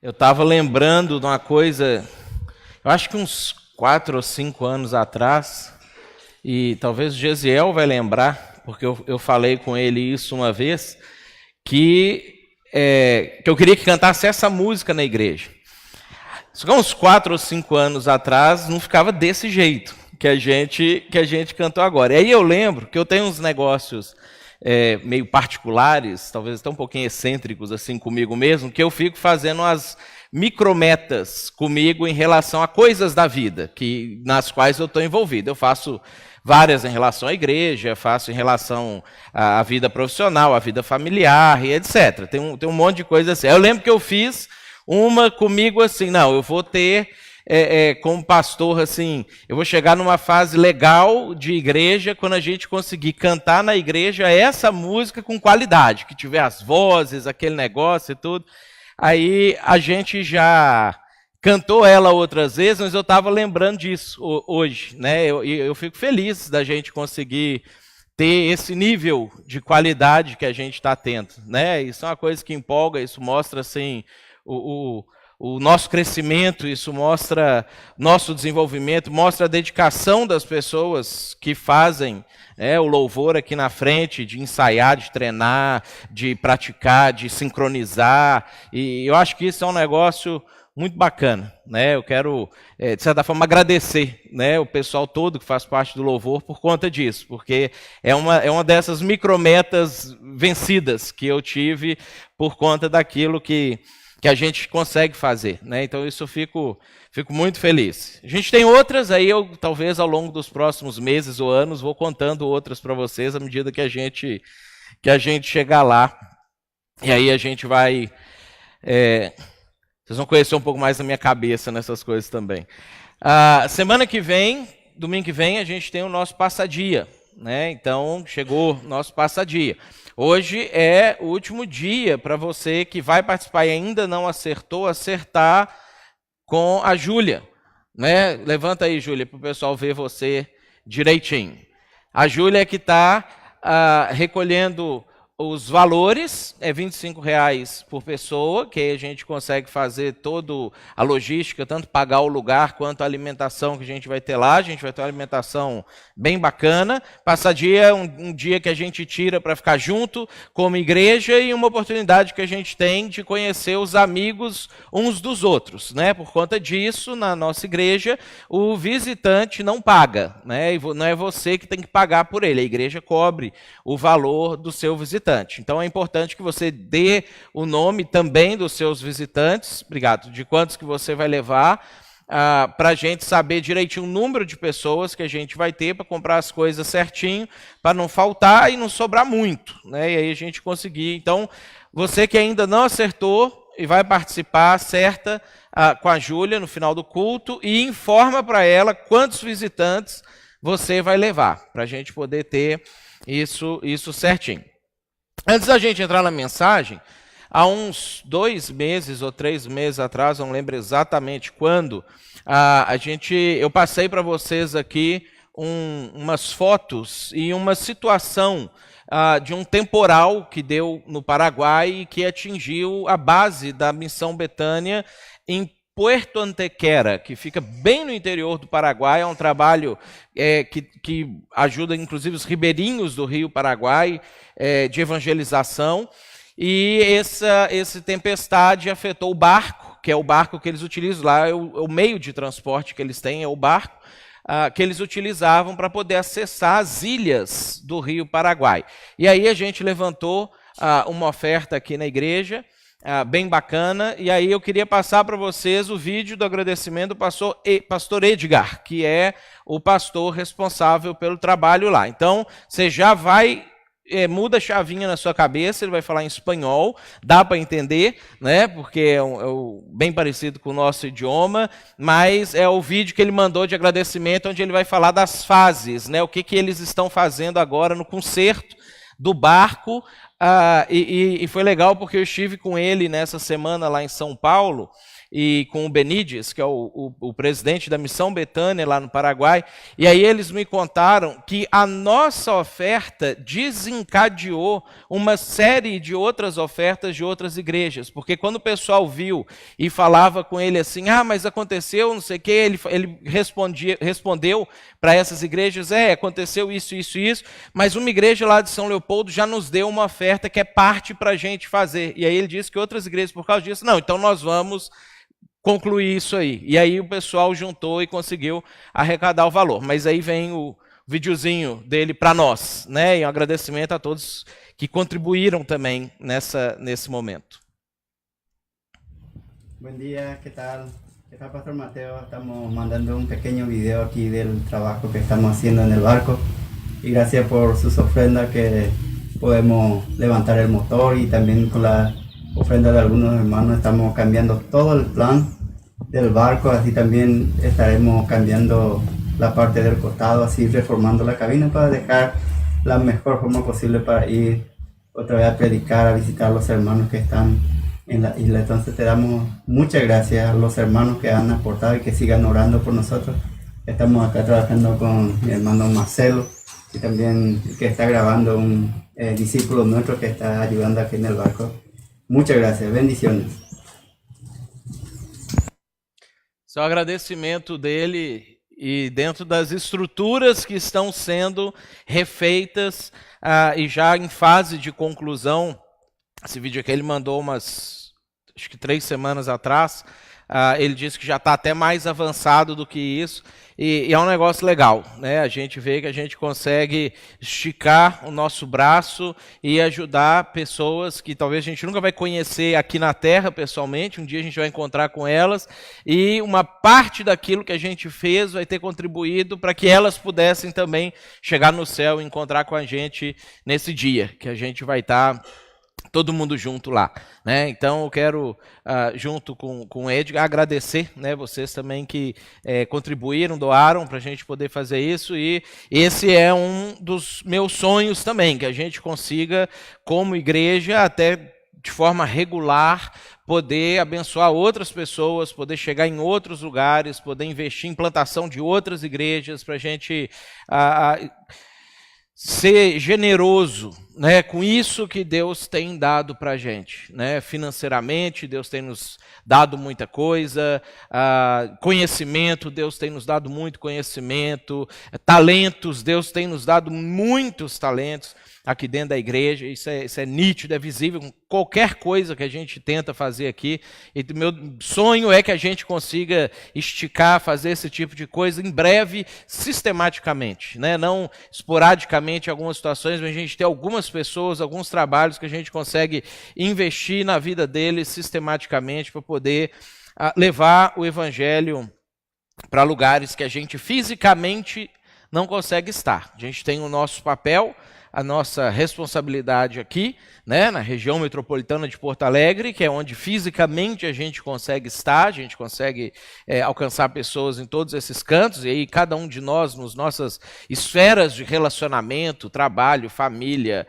Eu estava lembrando de uma coisa, eu acho que uns 4 ou 5 anos atrás, e talvez o Gesiel vai lembrar, porque eu falei com ele isso uma vez, que eu queria que cantasse essa música na igreja. Só que uns 4 ou 5 anos atrás não ficava desse jeito que a gente cantou agora. E aí eu lembro que eu tenho uns negócios meio particulares, talvez até um pouquinho excêntricos assim comigo mesmo, que eu fico fazendo as micrometas comigo em relação a coisas da vida, nas quais eu estou envolvido. Eu faço várias em relação à igreja, faço em relação à vida profissional, à vida familiar e etc. Tem um monte de coisa assim. Eu lembro que eu fiz uma comigo assim, não, eu vou ter... como pastor, assim, eu vou chegar numa fase legal de igreja quando a gente conseguir cantar na igreja essa música com qualidade, que tiver as vozes, aquele negócio e tudo. Aí a gente já cantou ela outras vezes, mas eu estava lembrando disso hoje, né? Eu fico feliz da gente conseguir ter esse nível de qualidade que a gente está tendo, né? Isso é uma coisa que empolga, isso mostra assim o nosso crescimento, isso mostra nosso desenvolvimento, mostra a dedicação das pessoas que fazem o louvor aqui na frente, de ensaiar, de treinar, de praticar, de sincronizar. E eu acho que isso é um negócio muito bacana, né? Eu quero, de certa forma, agradecer, né, o pessoal todo que faz parte do louvor por conta disso, porque é uma dessas micrometas vencidas que eu tive por conta daquilo que a gente consegue fazer, né? Então isso eu fico muito feliz. A gente tem outras, aí eu talvez ao longo dos próximos meses ou anos vou contando outras para vocês à medida que a gente chegar lá. E aí a gente vai... vocês vão conhecer um pouco mais da minha cabeça nessas coisas também. Semana que vem, domingo que vem, a gente tem o nosso passadia, né? Então chegou o nosso passadia. Hoje é o último dia para você que vai participar e ainda não acertar com a Júlia, né? Levanta aí, Júlia, para o pessoal ver você direitinho. A Júlia é que está recolhendo os valores, é R$25 por pessoa, que aí a gente consegue fazer toda a logística, tanto pagar o lugar quanto a alimentação que a gente vai ter lá. A gente vai ter uma alimentação bem bacana. Passadia é um dia que a gente tira para ficar junto como igreja e uma oportunidade que a gente tem de conhecer os amigos uns dos outros, né? Por conta disso, na nossa igreja, o visitante não paga, né? E não é você que tem que pagar por ele, a igreja cobre o valor do seu visitante. Então é importante que você dê o nome também dos seus visitantes, obrigado, de quantos que você vai levar, para a gente saber direitinho o número de pessoas que a gente vai ter para comprar as coisas certinho, para não faltar e não sobrar muito, né? E aí a gente conseguir. Então, você que ainda não acertou e vai participar, acerta com a Júlia no final do culto e informa para ela quantos visitantes você vai levar, para a gente poder ter isso certinho. Antes da gente entrar na mensagem, há uns 2 meses ou 3 meses atrás, não lembro exatamente quando, eu passei para vocês aqui umas fotos e uma situação de um temporal que deu no Paraguai e que atingiu a base da Missão Betânia em Puerto Antequera, que fica bem no interior do Paraguai. É um trabalho que ajuda, inclusive, os ribeirinhos do Rio Paraguai, de evangelização. E essa tempestade afetou o barco, que é o barco que eles utilizam lá, é o meio de transporte que eles têm, é o barco que eles utilizavam para poder acessar as ilhas do Rio Paraguai. E aí a gente levantou uma oferta aqui na igreja, bem bacana, e aí eu queria passar para vocês o vídeo do agradecimento do pastor Edgar, que é o pastor responsável pelo trabalho lá. Então, você já vai, muda a chavinha na sua cabeça, ele vai falar em espanhol, dá para entender, né? Porque é bem parecido com o nosso idioma, mas é o vídeo que ele mandou de agradecimento, onde ele vai falar das fases, né? O que eles estão fazendo agora no conserto do barco, E foi legal porque eu estive com ele nessa semana lá em São Paulo, e com o Benítez, que é o presidente da Missão Betânia lá no Paraguai, e aí eles me contaram que a nossa oferta desencadeou uma série de outras ofertas de outras igrejas, porque quando o pessoal viu e falava com ele assim, mas aconteceu não sei o que, ele respondeu para essas igrejas, aconteceu isso, isso, isso, mas uma igreja lá de São Leopoldo já nos deu uma oferta que é parte para a gente fazer, e aí ele disse que outras igrejas, por causa disso, não, então nós vamos concluir isso aí. E aí o pessoal juntou e conseguiu arrecadar o valor. Mas aí vem o videozinho dele para nós, né? E um agradecimento a todos que contribuíram também nesse momento. Buen día, ¿qué tal? ¿Qué tal, Pastor Mateo? Estamos mandando un pequeño video aquí del trabajo que estamos haciendo en el barco. Y gracias por sus ofrendas que podemos levantar el motor, y también con la ofrenda de algunos hermanos estamos cambiando todo el plan del barco, así también estaremos cambiando la parte del costado, así reformando la cabina para dejar la mejor forma posible para ir otra vez a predicar, a visitar a los hermanos que están en la isla. Entonces te damos muchas gracias a los hermanos que han aportado y que sigan orando por nosotros. Estamos acá trabajando con mi hermano Marcelo, y también que está grabando un discípulo nuestro que está ayudando aquí en el barco. Muchas gracias, bendiciones. Só agradecimento dele, e dentro das estruturas que estão sendo refeitas e já em fase de conclusão. Esse vídeo aqui ele mandou acho que 3 semanas atrás. Ele disse que já está até mais avançado do que isso, e é um negócio legal, né? A gente vê que a gente consegue esticar o nosso braço e ajudar pessoas que talvez a gente nunca vai conhecer aqui na Terra pessoalmente, um dia a gente vai encontrar com elas, e uma parte daquilo que a gente fez vai ter contribuído para que elas pudessem também chegar no céu e encontrar com a gente nesse dia, que a gente vai estar todo mundo junto lá, né? Então eu quero, junto com o Edgar, agradecer, né, vocês também que contribuíram, doaram para a gente poder fazer isso, e esse é um dos meus sonhos também, que a gente consiga, como igreja, até de forma regular, poder abençoar outras pessoas, poder chegar em outros lugares, poder investir em plantação de outras igrejas, para a gente ser generoso, né, com isso que Deus tem dado para a gente, né, financeiramente. Deus tem nos dado muita coisa, conhecimento, Deus tem nos dado muito conhecimento, talentos, Deus tem nos dado muitos talentos aqui dentro da igreja. Isso é nítido, é visível com qualquer coisa que a gente tenta fazer aqui, e meu sonho é que a gente consiga esticar, fazer esse tipo de coisa em breve, sistematicamente, né? Não esporadicamente em algumas situações, mas a gente tem algumas pessoas, alguns trabalhos que a gente consegue investir na vida deles sistematicamente para poder levar o evangelho para lugares que a gente fisicamente não consegue estar. A gente tem o nosso papel, a nossa responsabilidade aqui, né, na região metropolitana de Porto Alegre, que é onde fisicamente a gente consegue estar, a gente consegue alcançar pessoas em todos esses cantos, e aí cada um de nós, nas nossas esferas de relacionamento, trabalho, família,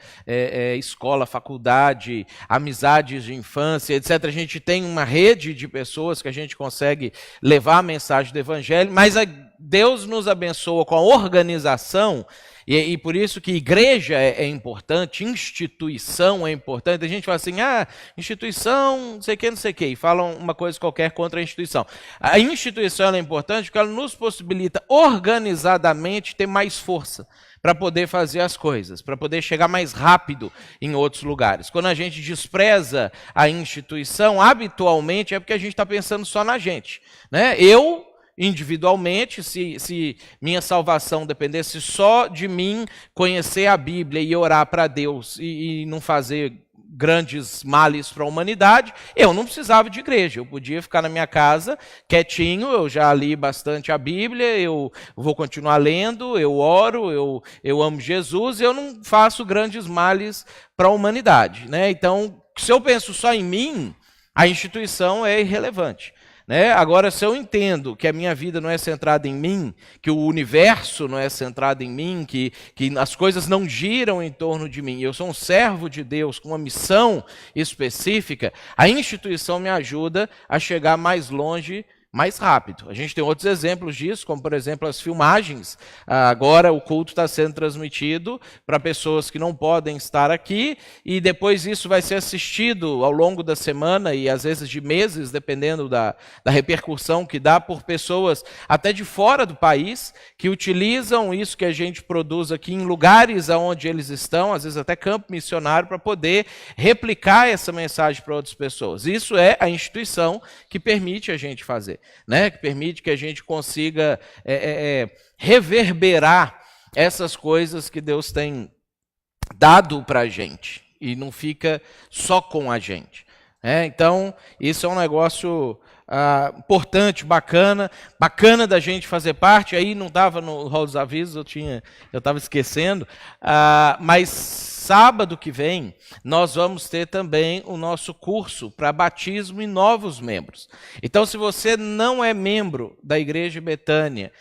escola, faculdade, amizades de infância, etc., a gente tem uma rede de pessoas que a gente consegue levar a mensagem do evangelho, mas Deus nos abençoa com a organização. E por isso que igreja é importante, instituição é importante. A gente fala assim, instituição, não sei o que, e falam uma coisa qualquer contra a instituição. A instituição é importante porque ela nos possibilita organizadamente ter mais força para poder fazer as coisas, para poder chegar mais rápido em outros lugares. Quando a gente despreza a instituição, habitualmente é porque a gente está pensando só na gente, né? Individualmente, se minha salvação dependesse só de mim conhecer a Bíblia e orar para Deus e não fazer grandes males para a humanidade, eu não precisava de igreja, eu podia ficar na minha casa quietinho. Eu já li bastante a Bíblia, eu vou continuar lendo, eu oro, eu amo Jesus, eu não faço grandes males para a humanidade, né? Então, se eu penso só em mim, a instituição é irrelevante. né? Agora, se eu entendo que a minha vida não é centrada em mim, que o universo não é centrado em mim, que as coisas não giram em torno de mim, eu sou um servo de Deus com uma missão específica, a instituição me ajuda a chegar mais longe, mais rápido. A gente tem outros exemplos disso, como, por exemplo, as filmagens. Agora o culto está sendo transmitido para pessoas que não podem estar aqui, e depois isso vai ser assistido ao longo da semana e às vezes de meses, dependendo da repercussão que dá, por pessoas até de fora do país, que utilizam isso que a gente produz aqui em lugares onde eles estão, às vezes até campo missionário, para poder replicar essa mensagem para outras pessoas. Isso é a instituição que permite a gente fazer, né? Que permite que a gente consiga reverberar essas coisas que Deus tem dado para a gente, e não fica só com a gente. Então, isso é um negócio importante, bacana da gente fazer parte. Aí não estava no rol dos avisos, eu estava esquecendo, mas sábado que vem nós vamos ter também o nosso curso para batismo e novos membros. Então, se você não é membro da Igreja Betânia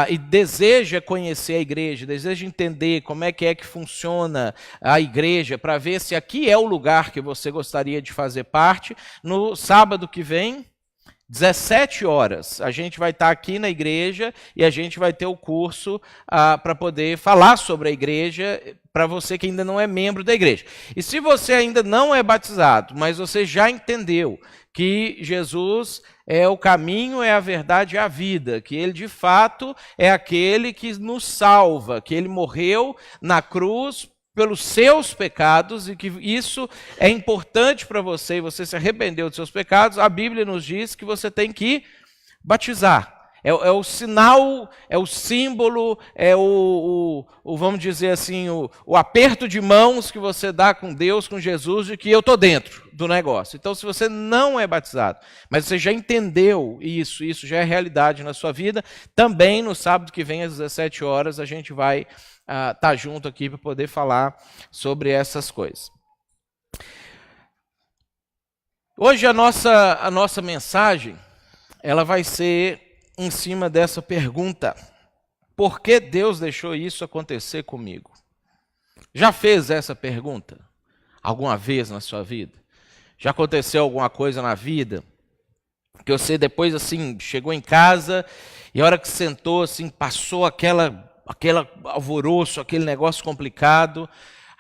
e deseja conhecer a igreja, deseja entender como é que funciona a igreja, para ver se aqui é o lugar que você gostaria de fazer parte, no sábado que vem, 17 horas, a gente vai estar aqui na igreja e a gente vai ter o curso para poder falar sobre a igreja, para você que ainda não é membro da igreja. E se você ainda não é batizado, mas você já entendeu que Jesus é o caminho, é a verdade e a vida, que ele de fato é aquele que nos salva, que ele morreu na cruz pelos seus pecados, e que isso é importante para você, e você se arrependeu dos seus pecados, a Bíblia nos diz que você tem que batizar. É o sinal, é o símbolo, é vamos dizer assim, o aperto de mãos que você dá com Deus, com Jesus, de que eu estou dentro do negócio. Então, se você não é batizado, mas você já entendeu isso já é realidade na sua vida, também no sábado que vem, às 17 horas, a gente vai tá junto aqui para poder falar sobre essas coisas. Hoje a nossa mensagem, ela vai ser em cima dessa pergunta: por que Deus deixou isso acontecer comigo? Já fez essa pergunta alguma vez na sua vida? Já aconteceu alguma coisa na vida que você depois assim chegou em casa e a hora que sentou assim, passou aquele alvoroço, aquele negócio complicado,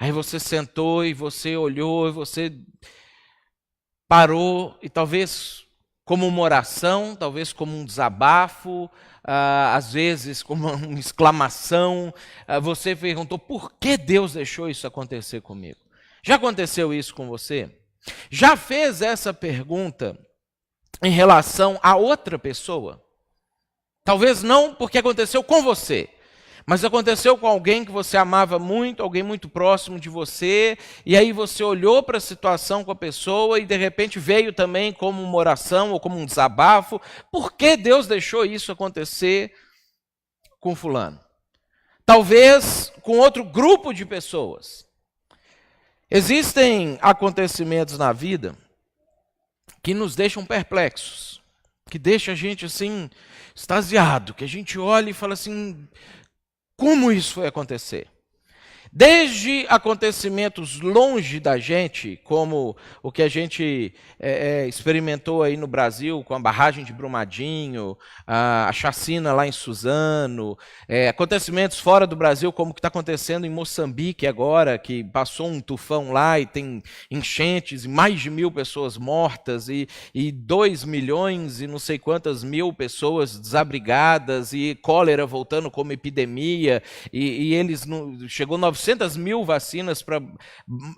aí você sentou e você olhou e você parou, e talvez como uma oração, talvez como um desabafo, às vezes como uma exclamação, você perguntou: por que Deus deixou isso acontecer comigo? Já aconteceu isso com você? Já fez essa pergunta em relação a outra pessoa? Talvez não porque aconteceu com você, mas aconteceu com alguém que você amava muito, alguém muito próximo de você, e aí você olhou para a situação com a pessoa e de repente veio também como uma oração ou como um desabafo. Por que Deus deixou isso acontecer com fulano? Talvez com outro grupo de pessoas. Existem acontecimentos na vida que nos deixam perplexos, que deixam a gente assim, extasiado, que a gente olha e fala assim: como isso foi acontecer? Desde acontecimentos longe da gente, como o que a gente experimentou aí no Brasil com a barragem de Brumadinho, a chacina lá em Suzano, acontecimentos fora do Brasil, como o que está acontecendo em Moçambique agora, que passou um tufão lá e tem enchentes e mais de 1.000 pessoas mortas e 2 milhões e não sei quantas mil pessoas desabrigadas, e cólera voltando como epidemia, e eles chegou 900 mil vacinas para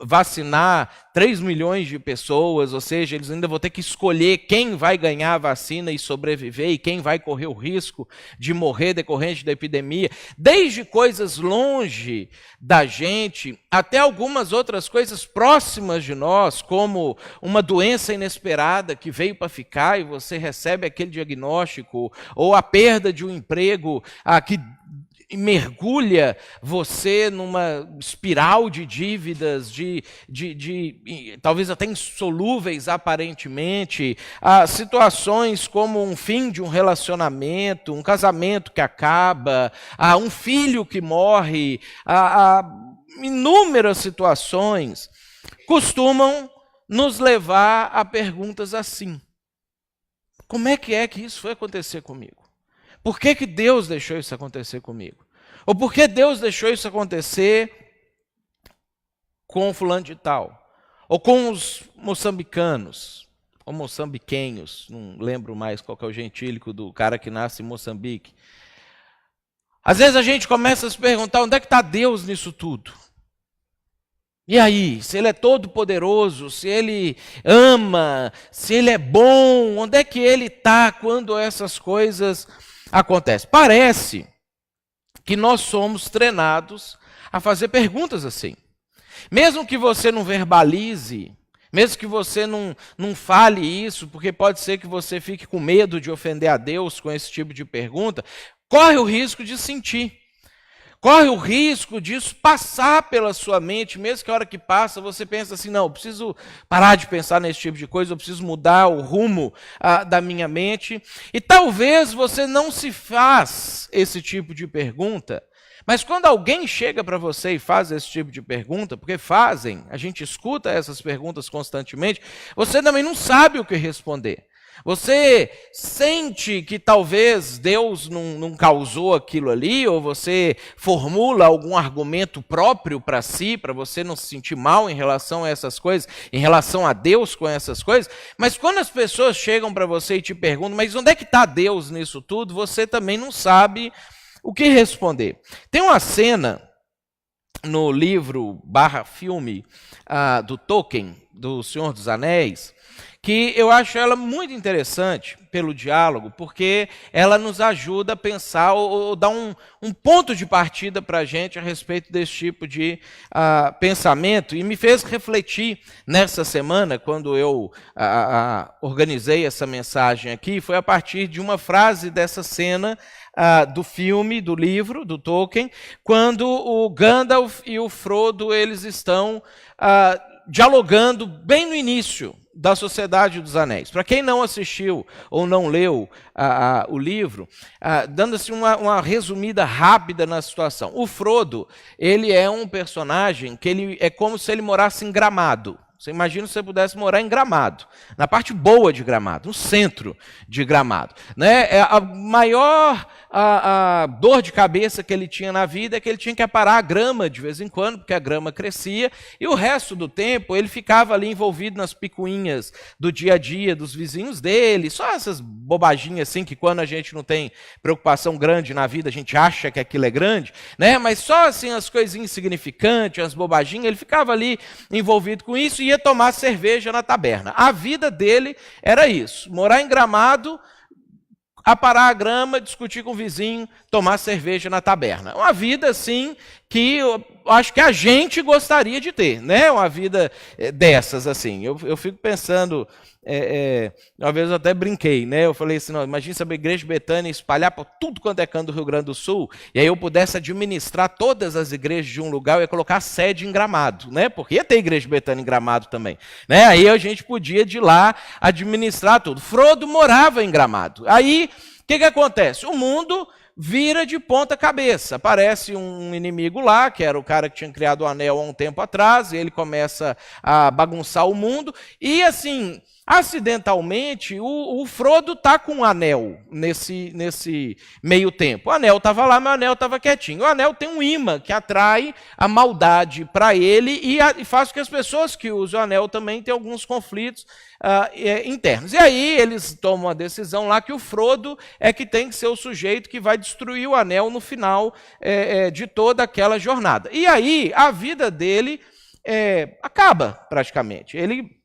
vacinar 3 milhões de pessoas, ou seja, eles ainda vão ter que escolher quem vai ganhar a vacina e sobreviver e quem vai correr o risco de morrer decorrente da epidemia. Desde coisas longe da gente até algumas outras coisas próximas de nós, como uma doença inesperada que veio para ficar e você recebe aquele diagnóstico, ou a perda de um emprego que mergulha você numa espiral de dívidas, talvez até insolúveis aparentemente, a situações como um fim de um relacionamento, um casamento que acaba, a um filho que morre, a inúmeras situações, costumam nos levar a perguntas assim: como é que isso foi acontecer comigo? Por que Deus deixou isso acontecer comigo? Ou por que Deus deixou isso acontecer com o fulano de tal? Ou com os moçambicanos, ou moçambiquenhos, não lembro mais qual que é o gentílico do cara que nasce em Moçambique. Às vezes a gente começa a se perguntar: onde é que está Deus nisso tudo? E aí, se Ele é todo poderoso, se Ele ama, se Ele é bom, onde é que Ele está quando essas coisas acontecem? Parece que nós somos treinados a fazer perguntas assim. Mesmo que você não verbalize, mesmo que você não fale isso, porque pode ser que você fique com medo de ofender a Deus com esse tipo de pergunta, corre o risco de sentir. Corre o risco disso passar pela sua mente, mesmo que a hora que passa você pensa assim: não, eu preciso parar de pensar nesse tipo de coisa, eu preciso mudar o rumo da minha mente. E talvez você não se faz esse tipo de pergunta, mas quando alguém chega para você e faz esse tipo de pergunta, porque fazem, a gente escuta essas perguntas constantemente, você também não sabe o que responder. Você sente que talvez Deus não causou aquilo ali, ou você formula algum argumento próprio para si, para você não se sentir mal em relação a essas coisas, em relação a Deus com essas coisas. Mas quando as pessoas chegam para você e te perguntam: mas onde é que está Deus nisso tudo? Você também não sabe o que responder. Tem uma cena no livro /filme do Tolkien, do Senhor dos Anéis, que eu acho ela muito interessante pelo diálogo, porque ela nos ajuda a pensar ou dar um ponto de partida para a gente a respeito desse tipo de pensamento, e me fez refletir nessa semana, quando eu organizei essa mensagem aqui, foi a partir de uma frase dessa cena do filme, do livro, do Tolkien, quando o Gandalf e o Frodo eles estão dialogando bem no início da Sociedade dos Anéis. Para quem não assistiu ou não leu o livro, dando assim uma resumida rápida na situação. O Frodo, ele é um personagem que ele é como se ele morasse em Gramado. Você imagina se você pudesse morar em Gramado, na parte boa de Gramado, no centro de Gramado. Né? A maior dor de cabeça que ele tinha na vida é que ele tinha que aparar a grama de vez em quando, porque a grama crescia, e o resto do tempo ele ficava ali envolvido nas picuinhas do dia a dia dos vizinhos dele, só essas bobaginhas assim que quando a gente não tem preocupação grande na vida, a gente acha que aquilo é grande, né? Mas só assim as coisinhas insignificantes, as bobaginhas, ele ficava ali envolvido com isso e ia tomar cerveja na taberna. A vida dele era isso: morar em Gramado, aparar a grama, discutir com o vizinho, tomar cerveja na taberna. Uma vida assim que eu acho que a gente gostaria de ter, né? Uma vida dessas assim. Eu fico pensando, uma vez eu até brinquei, né? Eu falei assim: não, imagina se a igreja de Betânia espalhar por tudo quanto é canto do Rio Grande do Sul, e aí eu pudesse administrar todas as igrejas de um lugar, eu ia colocar a sede em Gramado, né? Porque ia ter igreja de Betânia em Gramado também, né? Aí a gente podia de lá administrar tudo. Frodo morava em Gramado. Aí, o que acontece? O mundo vira de ponta cabeça. Aparece um inimigo lá, que era o cara que tinha criado o anel há um tempo atrás, e ele começa a bagunçar o mundo, e assim, acidentalmente, o Frodo está com um anel nesse meio tempo. O anel estava lá, mas o anel estava quietinho. O anel tem um imã que atrai a maldade para ele e faz com que as pessoas que usam o anel também tenham alguns conflitos internos. E aí eles tomam a decisão lá que o Frodo é que tem que ser o sujeito que vai destruir o anel no final de toda aquela jornada. E aí a vida dele acaba praticamente. Ele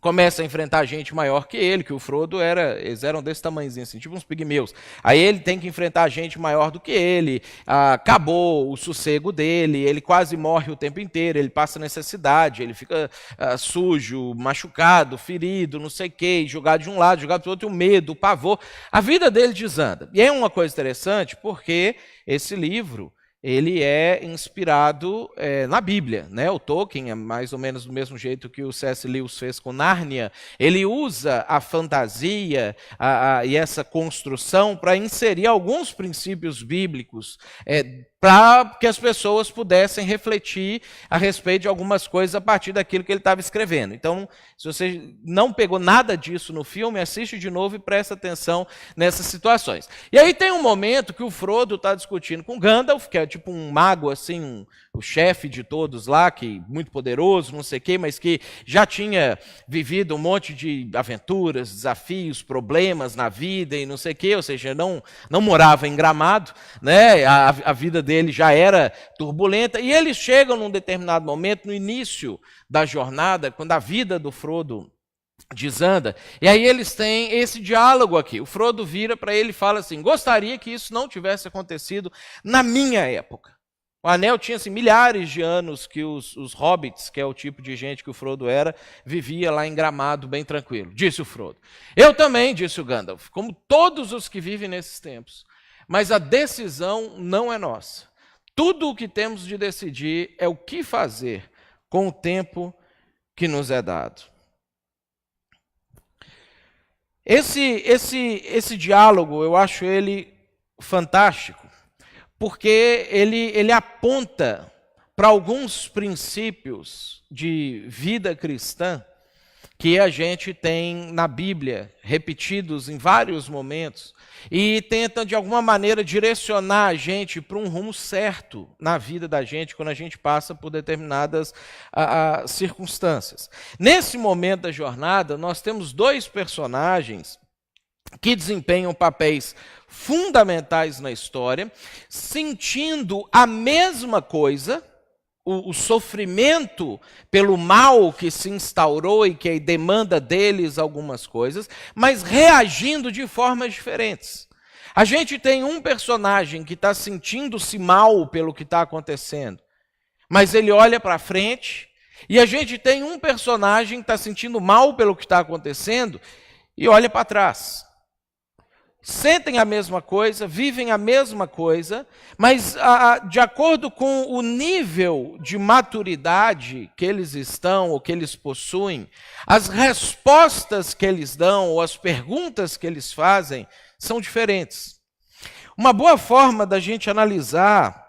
começa a enfrentar gente maior que ele, que o Frodo eles eram desse tamanhozinho assim, tipo uns pigmeus. Aí ele tem que enfrentar gente maior do que ele, acabou o sossego dele, ele quase morre o tempo inteiro, ele passa necessidade, ele fica sujo, machucado, ferido, não sei o quê, jogado de um lado, jogado para o outro, o medo, o pavor. A vida dele desanda. E é uma coisa interessante, porque esse livro ele é inspirado na Bíblia, né? O Tolkien, é mais ou menos do mesmo jeito que o C.S. Lewis fez com Nárnia, ele usa a fantasia e essa construção para inserir alguns princípios bíblicos, para que as pessoas pudessem refletir a respeito de algumas coisas a partir daquilo que ele estava escrevendo. Então, se você não pegou nada disso no filme, assiste de novo e presta atenção nessas situações. E aí tem um momento que o Frodo está discutindo com Gandalf, que é tipo um mago, assim, o chefe de todos lá, que muito poderoso, não sei o quê, mas que já tinha vivido um monte de aventuras, desafios, problemas na vida e não sei o quê, ou seja, não morava em Gramado, né? A vida dele já era turbulenta, e eles chegam num determinado momento, no início da jornada, quando a vida do Frodo desanda, e aí eles têm esse diálogo aqui. O Frodo vira para ele e fala assim: gostaria que isso não tivesse acontecido na minha época. O Anel tinha assim, milhares de anos que os hobbits, que é o tipo de gente que o Frodo era, vivia lá em Gramado bem tranquilo, disse o Frodo. Eu também, disse o Gandalf, como todos os que vivem nesses tempos. Mas a decisão não é nossa. Tudo o que temos de decidir é o que fazer com o tempo que nos é dado. Esse diálogo, eu acho ele fantástico, porque ele aponta para alguns princípios de vida cristã que a gente tem na Bíblia, repetidos em vários momentos, e tenta, de alguma maneira, direcionar a gente para um rumo certo na vida da gente, quando a gente passa por determinadas circunstâncias. Nesse momento da jornada, nós temos dois personagens que desempenham papéis fundamentais na história, sentindo a mesma coisa, o sofrimento pelo mal que se instaurou e que demanda deles algumas coisas, mas reagindo de formas diferentes. A gente tem um personagem que está sentindo-se mal pelo que está acontecendo, mas ele olha para frente, e a gente tem um personagem que está sentindo mal pelo que está acontecendo e olha para trás. Sentem a mesma coisa, vivem a mesma coisa, mas de acordo com o nível de maturidade que eles estão ou que eles possuem, as respostas que eles dão ou as perguntas que eles fazem são diferentes. Uma boa forma da gente analisar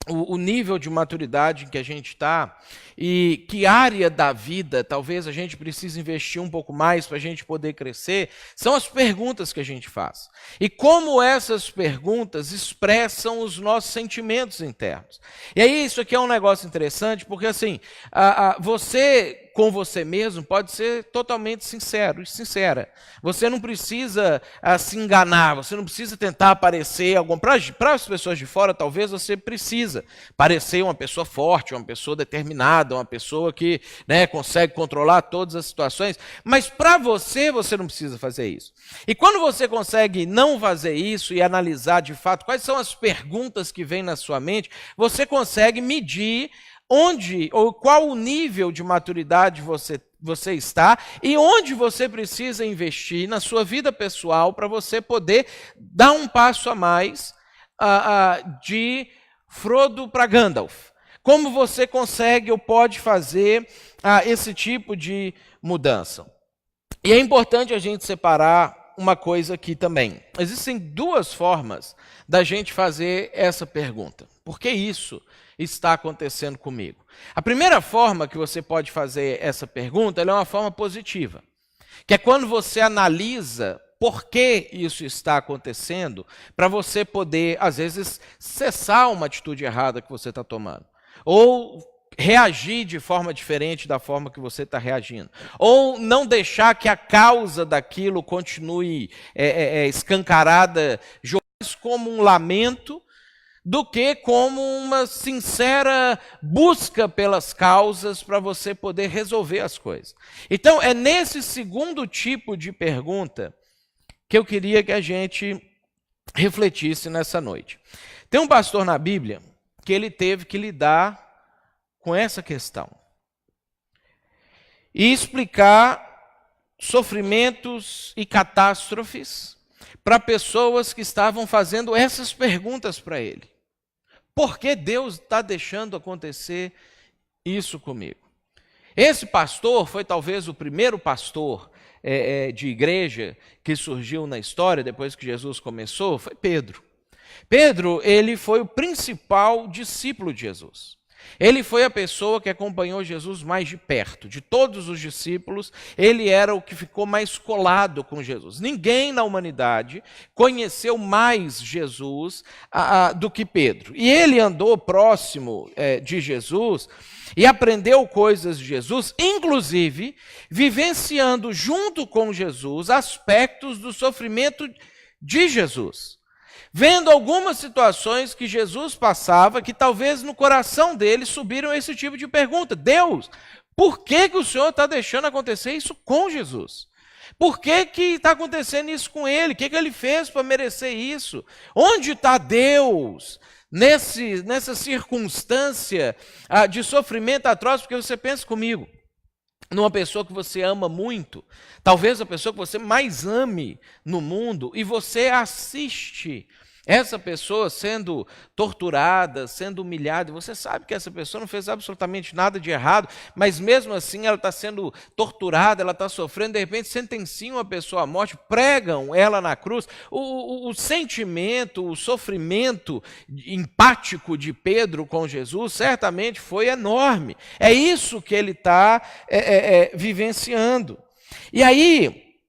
o nível de maturidade em que a gente está e que área da vida talvez a gente precise investir um pouco mais para a gente poder crescer, são as perguntas que a gente faz. E como essas perguntas expressam os nossos sentimentos internos. E aí isso aqui é um negócio interessante, porque assim, você com você mesmo pode ser totalmente sincero e sincera. Você não precisa se enganar, você não precisa tentar parecer algum. Para as pessoas de fora, talvez você precisa parecer uma pessoa forte, uma pessoa determinada, uma pessoa que, né, consegue controlar todas as situações, mas para você não precisa fazer isso. E quando você consegue não fazer isso e analisar de fato quais são as perguntas que vêm na sua mente, você consegue medir onde ou qual o nível de maturidade você está e onde você precisa investir na sua vida pessoal para você poder dar um passo a mais de Frodo para Gandalf. Como você consegue ou pode fazer esse tipo de mudança? E é importante a gente separar uma coisa aqui também. Existem duas formas da gente fazer essa pergunta. Por que isso está acontecendo comigo? A primeira forma que você pode fazer essa pergunta, ela é uma forma positiva, que é quando você analisa por que isso está acontecendo, para você poder, às vezes, cessar uma atitude errada que você está tomando, ou reagir de forma diferente da forma que você está reagindo, ou não deixar que a causa daquilo continue escancarada, jogar isso como um lamento, do que como uma sincera busca pelas causas para você poder resolver as coisas. Então, é nesse segundo tipo de pergunta que eu queria que a gente refletisse nessa noite. Tem um pastor na Bíblia que ele teve que lidar com essa questão e explicar sofrimentos e catástrofes para pessoas que estavam fazendo essas perguntas para ele. Por que Deus está deixando acontecer isso comigo? Esse pastor foi talvez o primeiro pastor de igreja que surgiu na história, depois que Jesus começou, foi Pedro. Pedro, ele foi o principal discípulo de Jesus. Ele foi a pessoa que acompanhou Jesus mais de perto. De todos os discípulos, ele era o que ficou mais colado com Jesus. Ninguém na humanidade conheceu mais Jesus do que Pedro. E ele andou próximo de Jesus e aprendeu coisas de Jesus, inclusive vivenciando junto com Jesus aspectos do sofrimento de Jesus. Vendo algumas situações que Jesus passava, que talvez no coração dele subiram esse tipo de pergunta. Deus, por que o Senhor está deixando acontecer isso com Jesus? Por que está acontecendo isso com ele? O que ele fez para merecer isso? Onde está Deus nessa circunstância de sofrimento atroz? Porque você pensa comigo, numa pessoa que você ama muito, talvez a pessoa que você mais ame no mundo, e você assiste essa pessoa sendo torturada, sendo humilhada, e você sabe que essa pessoa não fez absolutamente nada de errado, mas mesmo assim ela está sendo torturada, ela está sofrendo, de repente sentenciam a pessoa à morte, pregam ela na cruz. O sentimento, o sofrimento empático de Pedro com Jesus certamente foi enorme. É isso que ele está vivenciando. E aí,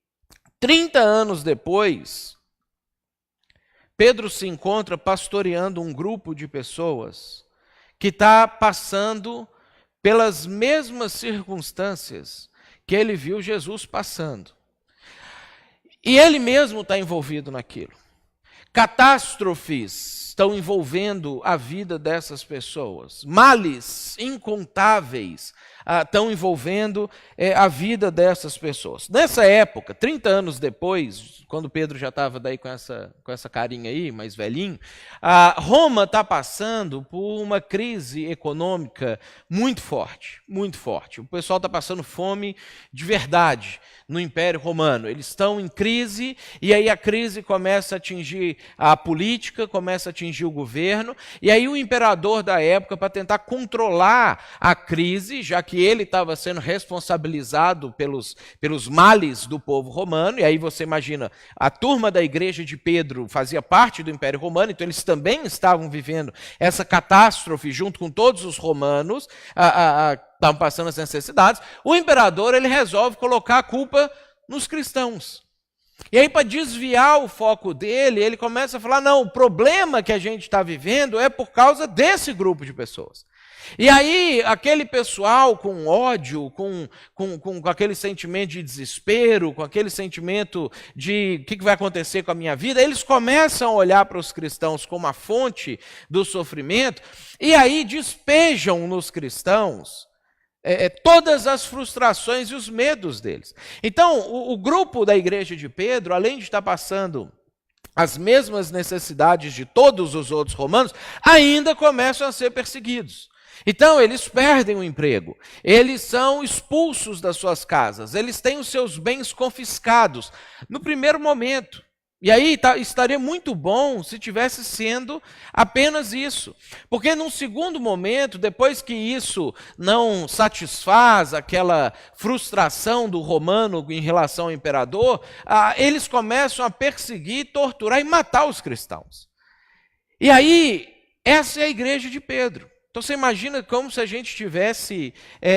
30 anos depois, Pedro se encontra pastoreando um grupo de pessoas que está passando pelas mesmas circunstâncias que ele viu Jesus passando. E ele mesmo está envolvido naquilo. Catástrofes estão envolvendo a vida dessas pessoas. Males incontáveis estão envolvendo a vida dessas pessoas. Nessa época, 30 anos depois, quando Pedro já estava daí com essa carinha aí, mais velhinho, Roma está passando por uma crise econômica muito forte, muito forte. O pessoal está passando fome de verdade no Império Romano. Eles estão em crise, e aí a crise começa a atingir a política, começa a atingir o governo, e aí o imperador da época, para tentar controlar a crise, já que ele estava sendo responsabilizado pelos males do povo romano, e aí você imagina, a turma da igreja de Pedro fazia parte do Império Romano, então eles também estavam vivendo essa catástrofe junto com todos os romanos, estavam passando as necessidades. O imperador ele resolve colocar a culpa nos cristãos. E aí, para desviar o foco dele, ele começa a falar, não, o problema que a gente está vivendo é por causa desse grupo de pessoas. E aí, aquele pessoal com ódio, com aquele sentimento de desespero, com aquele sentimento de o que vai acontecer com a minha vida, eles começam a olhar para os cristãos como a fonte do sofrimento, e aí despejam nos cristãos todas as frustrações e os medos deles. Então, o grupo da igreja de Pedro, além de estar passando as mesmas necessidades de todos os outros romanos, ainda começam a ser perseguidos. Então, eles perdem o emprego, eles são expulsos das suas casas, eles têm os seus bens confiscados no primeiro momento. E aí estaria muito bom se tivesse sendo apenas isso. Porque num segundo momento, depois que isso não satisfaz aquela frustração do romano em relação ao imperador, eles começam a perseguir, torturar e matar os cristãos. E aí, essa é a igreja de Pedro. Então você imagina como se a gente estivesse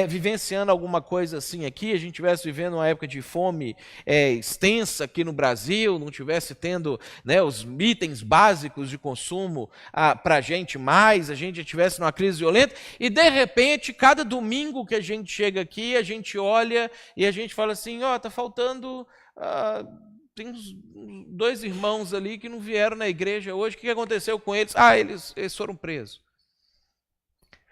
vivenciando alguma coisa assim aqui, a gente estivesse vivendo uma época de fome extensa aqui no Brasil, não estivesse tendo os itens básicos de consumo para a gente mais, a gente estivesse numa crise violenta, e de repente, cada domingo que a gente chega aqui, a gente olha e a gente fala assim, está faltando tem uns 2 irmãos ali que não vieram na igreja hoje, o que aconteceu com eles? Eles foram presos.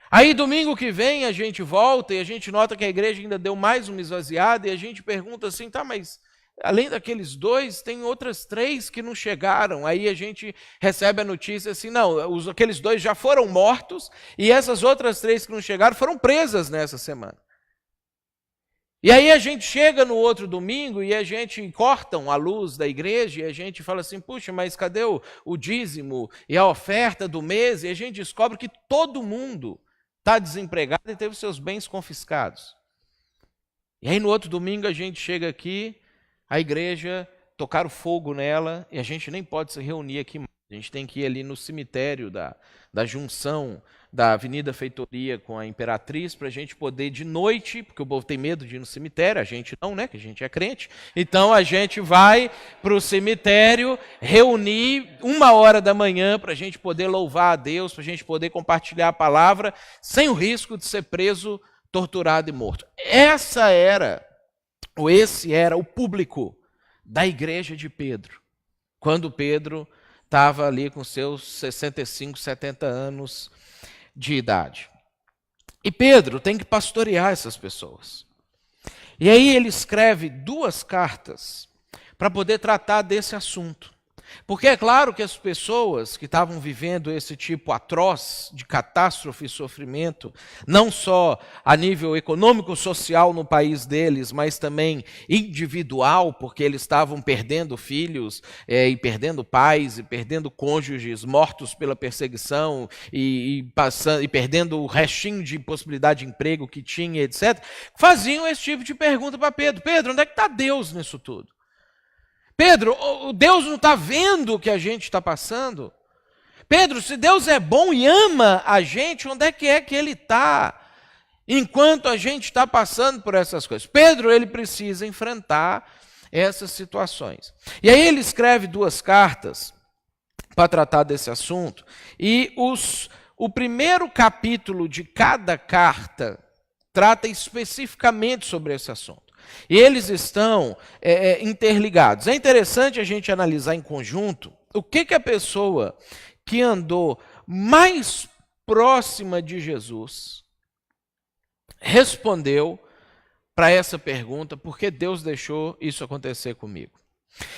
Aí domingo que vem a gente volta e a gente nota que a igreja ainda deu mais uma esvaziada e a gente pergunta assim, tá, mas além daqueles 2, tem outras 3 que não chegaram. Aí a gente recebe a notícia assim, não, aqueles 2 já foram mortos e essas outras 3 que não chegaram foram presas nessa semana. E aí a gente chega no outro domingo e a gente cortam a luz da igreja e a gente fala assim, puxa, mas cadê o dízimo e a oferta do mês? E a gente descobre que todo mundo está desempregado e teve seus bens confiscados. E aí no outro domingo a gente chega aqui, a igreja, tocaram fogo nela e a gente nem pode se reunir aqui mais. A gente tem que ir ali no cemitério da junção da Avenida Feitoria com a Imperatriz para a gente poder de noite, porque o povo tem medo de ir no cemitério, a gente não, né, que a gente é crente. Então a gente vai para o cemitério reunir 1h da manhã para a gente poder louvar a Deus, para a gente poder compartilhar a palavra sem o risco de ser preso, torturado e morto. Esse era o público da igreja de Pedro, quando Pedro estava ali com seus 65, 70 anos de idade. E Pedro tem que pastorear essas pessoas. E aí ele escreve 2 cartas para poder tratar desse assunto. Porque é claro que as pessoas que estavam vivendo esse tipo atroz de catástrofe e sofrimento, não só a nível econômico, social no país deles, mas também individual, porque eles estavam perdendo filhos, e perdendo pais, e perdendo cônjuges, mortos pela perseguição, e perdendo o restinho de possibilidade de emprego que tinha, etc., faziam esse tipo de pergunta para Pedro. Pedro, onde é que está Deus nisso tudo? Pedro, Deus não está vendo o que a gente está passando? Pedro, se Deus é bom e ama a gente, onde é que Ele está enquanto a gente está passando por essas coisas? Pedro, ele precisa enfrentar essas situações. E aí ele escreve 2 cartas para tratar desse assunto, e o primeiro capítulo de cada carta trata especificamente sobre esse assunto. E eles estão interligados. É interessante a gente analisar em conjunto o que a pessoa que andou mais próxima de Jesus respondeu para essa pergunta, por que Deus deixou isso acontecer comigo.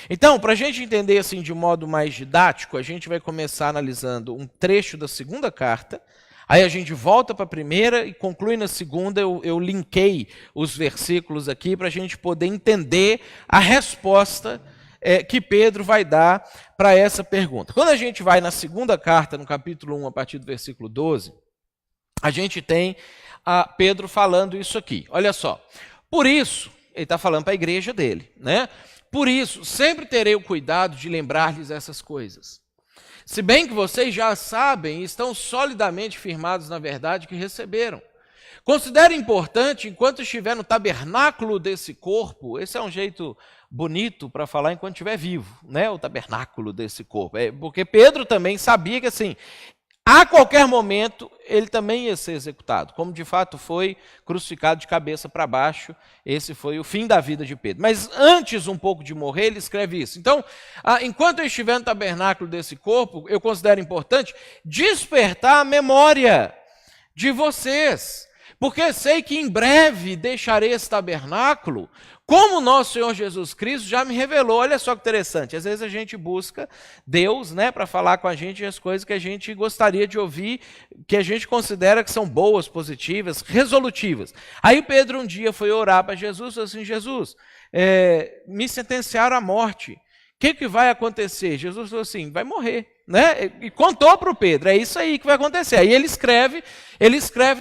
Então, para a gente entender assim de modo mais didático, a gente vai começar analisando um trecho da 2ª carta. Aí a gente volta para a primeira e conclui na segunda, eu linkei os versículos aqui para a gente poder entender a resposta que Pedro vai dar para essa pergunta. Quando a gente vai na 2ª carta, no capítulo 1, a partir do versículo 12, a gente tem Pedro falando isso aqui. Olha só, por isso, ele está falando para a igreja dele, né? Por isso, sempre terei o cuidado de lembrar-lhes essas coisas. Se bem que vocês já sabem e estão solidamente firmados na verdade que receberam. Considere importante, enquanto estiver no tabernáculo desse corpo, esse é um jeito bonito para falar enquanto estiver vivo, né? O tabernáculo desse corpo. Porque Pedro também sabia que assim, a qualquer momento ele também ia ser executado, como de fato foi crucificado de cabeça para baixo. Esse foi o fim da vida de Pedro. Mas antes um pouco de morrer, ele escreve isso. Então, enquanto eu estiver no tabernáculo desse corpo, eu considero importante despertar a memória de vocês, porque sei que em breve deixarei esse tabernáculo, como nosso Senhor Jesus Cristo já me revelou. Olha só que interessante, às vezes a gente busca Deus, né, para falar com a gente as coisas que a gente gostaria de ouvir, que a gente considera que são boas, positivas, resolutivas. Aí Pedro um dia foi orar para Jesus, falou assim, Jesus, me sentenciaram à morte, o que vai acontecer? Jesus falou assim, vai morrer. Né? E contou para o Pedro, é isso aí que vai acontecer. Aí ele escreve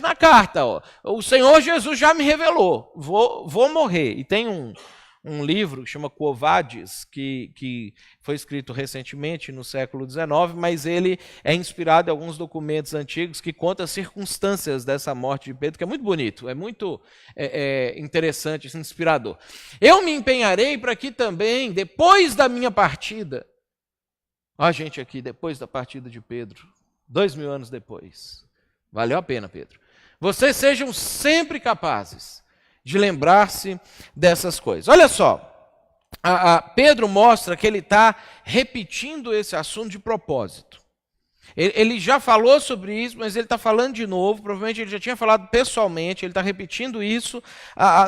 na carta, ó, o Senhor Jesus já me revelou, vou morrer. E tem um livro que chama Quo Vadis, que foi escrito recentemente, no século XIX, mas ele é inspirado em alguns documentos antigos que contam as circunstâncias dessa morte de Pedro, que é muito bonito, é muito interessante, inspirador. Eu me empenharei para que também, depois da minha partida, a gente aqui, depois da partida de Pedro, 2000 anos depois, valeu a pena, Pedro. Vocês sejam sempre capazes de lembrar-se dessas coisas. Olha só, Pedro mostra que ele está repetindo esse assunto de propósito. Ele já falou sobre isso, mas ele está falando de novo. Provavelmente ele já tinha falado pessoalmente. Ele está repetindo isso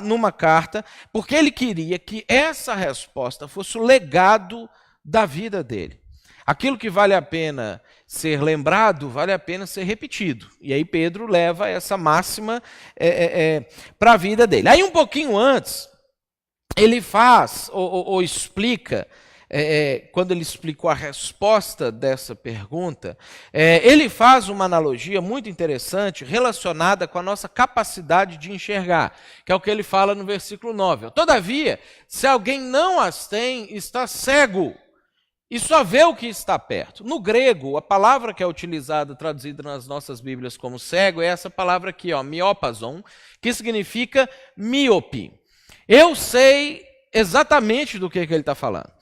numa carta, porque ele queria que essa resposta fosse o legado da vida dele. Aquilo que vale a pena ser lembrado, vale a pena ser repetido. E aí Pedro leva essa máxima para a vida dele. Aí um pouquinho antes, ele faz ou explica, quando ele explicou a resposta dessa pergunta, ele faz uma analogia muito interessante relacionada com a nossa capacidade de enxergar, que é o que ele fala no versículo 9. Todavia, se alguém não as tem, está cego e só vê o que está perto. No grego, a palavra que é utilizada, traduzida nas nossas Bíblias como cego, é essa palavra aqui, miopazon, que significa míope. Eu sei exatamente do que ele está falando.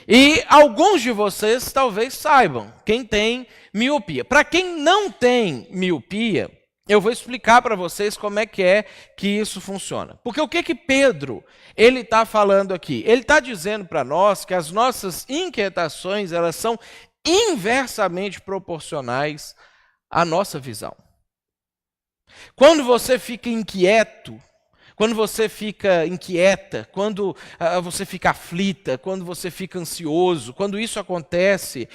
E alguns de vocês talvez saibam quem tem miopia. Para quem não tem miopia, eu vou explicar para vocês como é que isso funciona. Porque o que Pedro ele está falando aqui? Ele está dizendo para nós que as nossas inquietações elas são inversamente proporcionais à nossa visão. Quando você fica inquieto, quando você fica inquieta, quando você fica aflita, quando você fica ansioso, quando isso acontece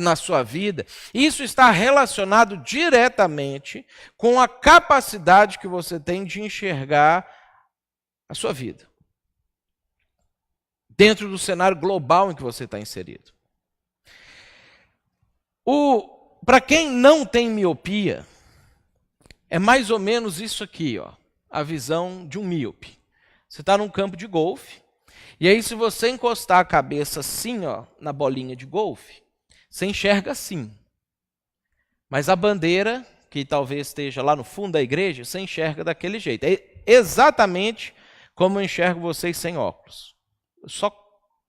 na sua vida, isso está relacionado diretamente com a capacidade que você tem de enxergar a sua vida, dentro do cenário global em que você está inserido. Para quem não tem miopia, é mais ou menos isso aqui, a visão de um míope. Você está num campo de golfe, e aí se você encostar a cabeça assim, na bolinha de golfe, você enxerga assim. Mas a bandeira, que talvez esteja lá no fundo da igreja, você enxerga daquele jeito. É exatamente como eu enxergo vocês sem óculos. Só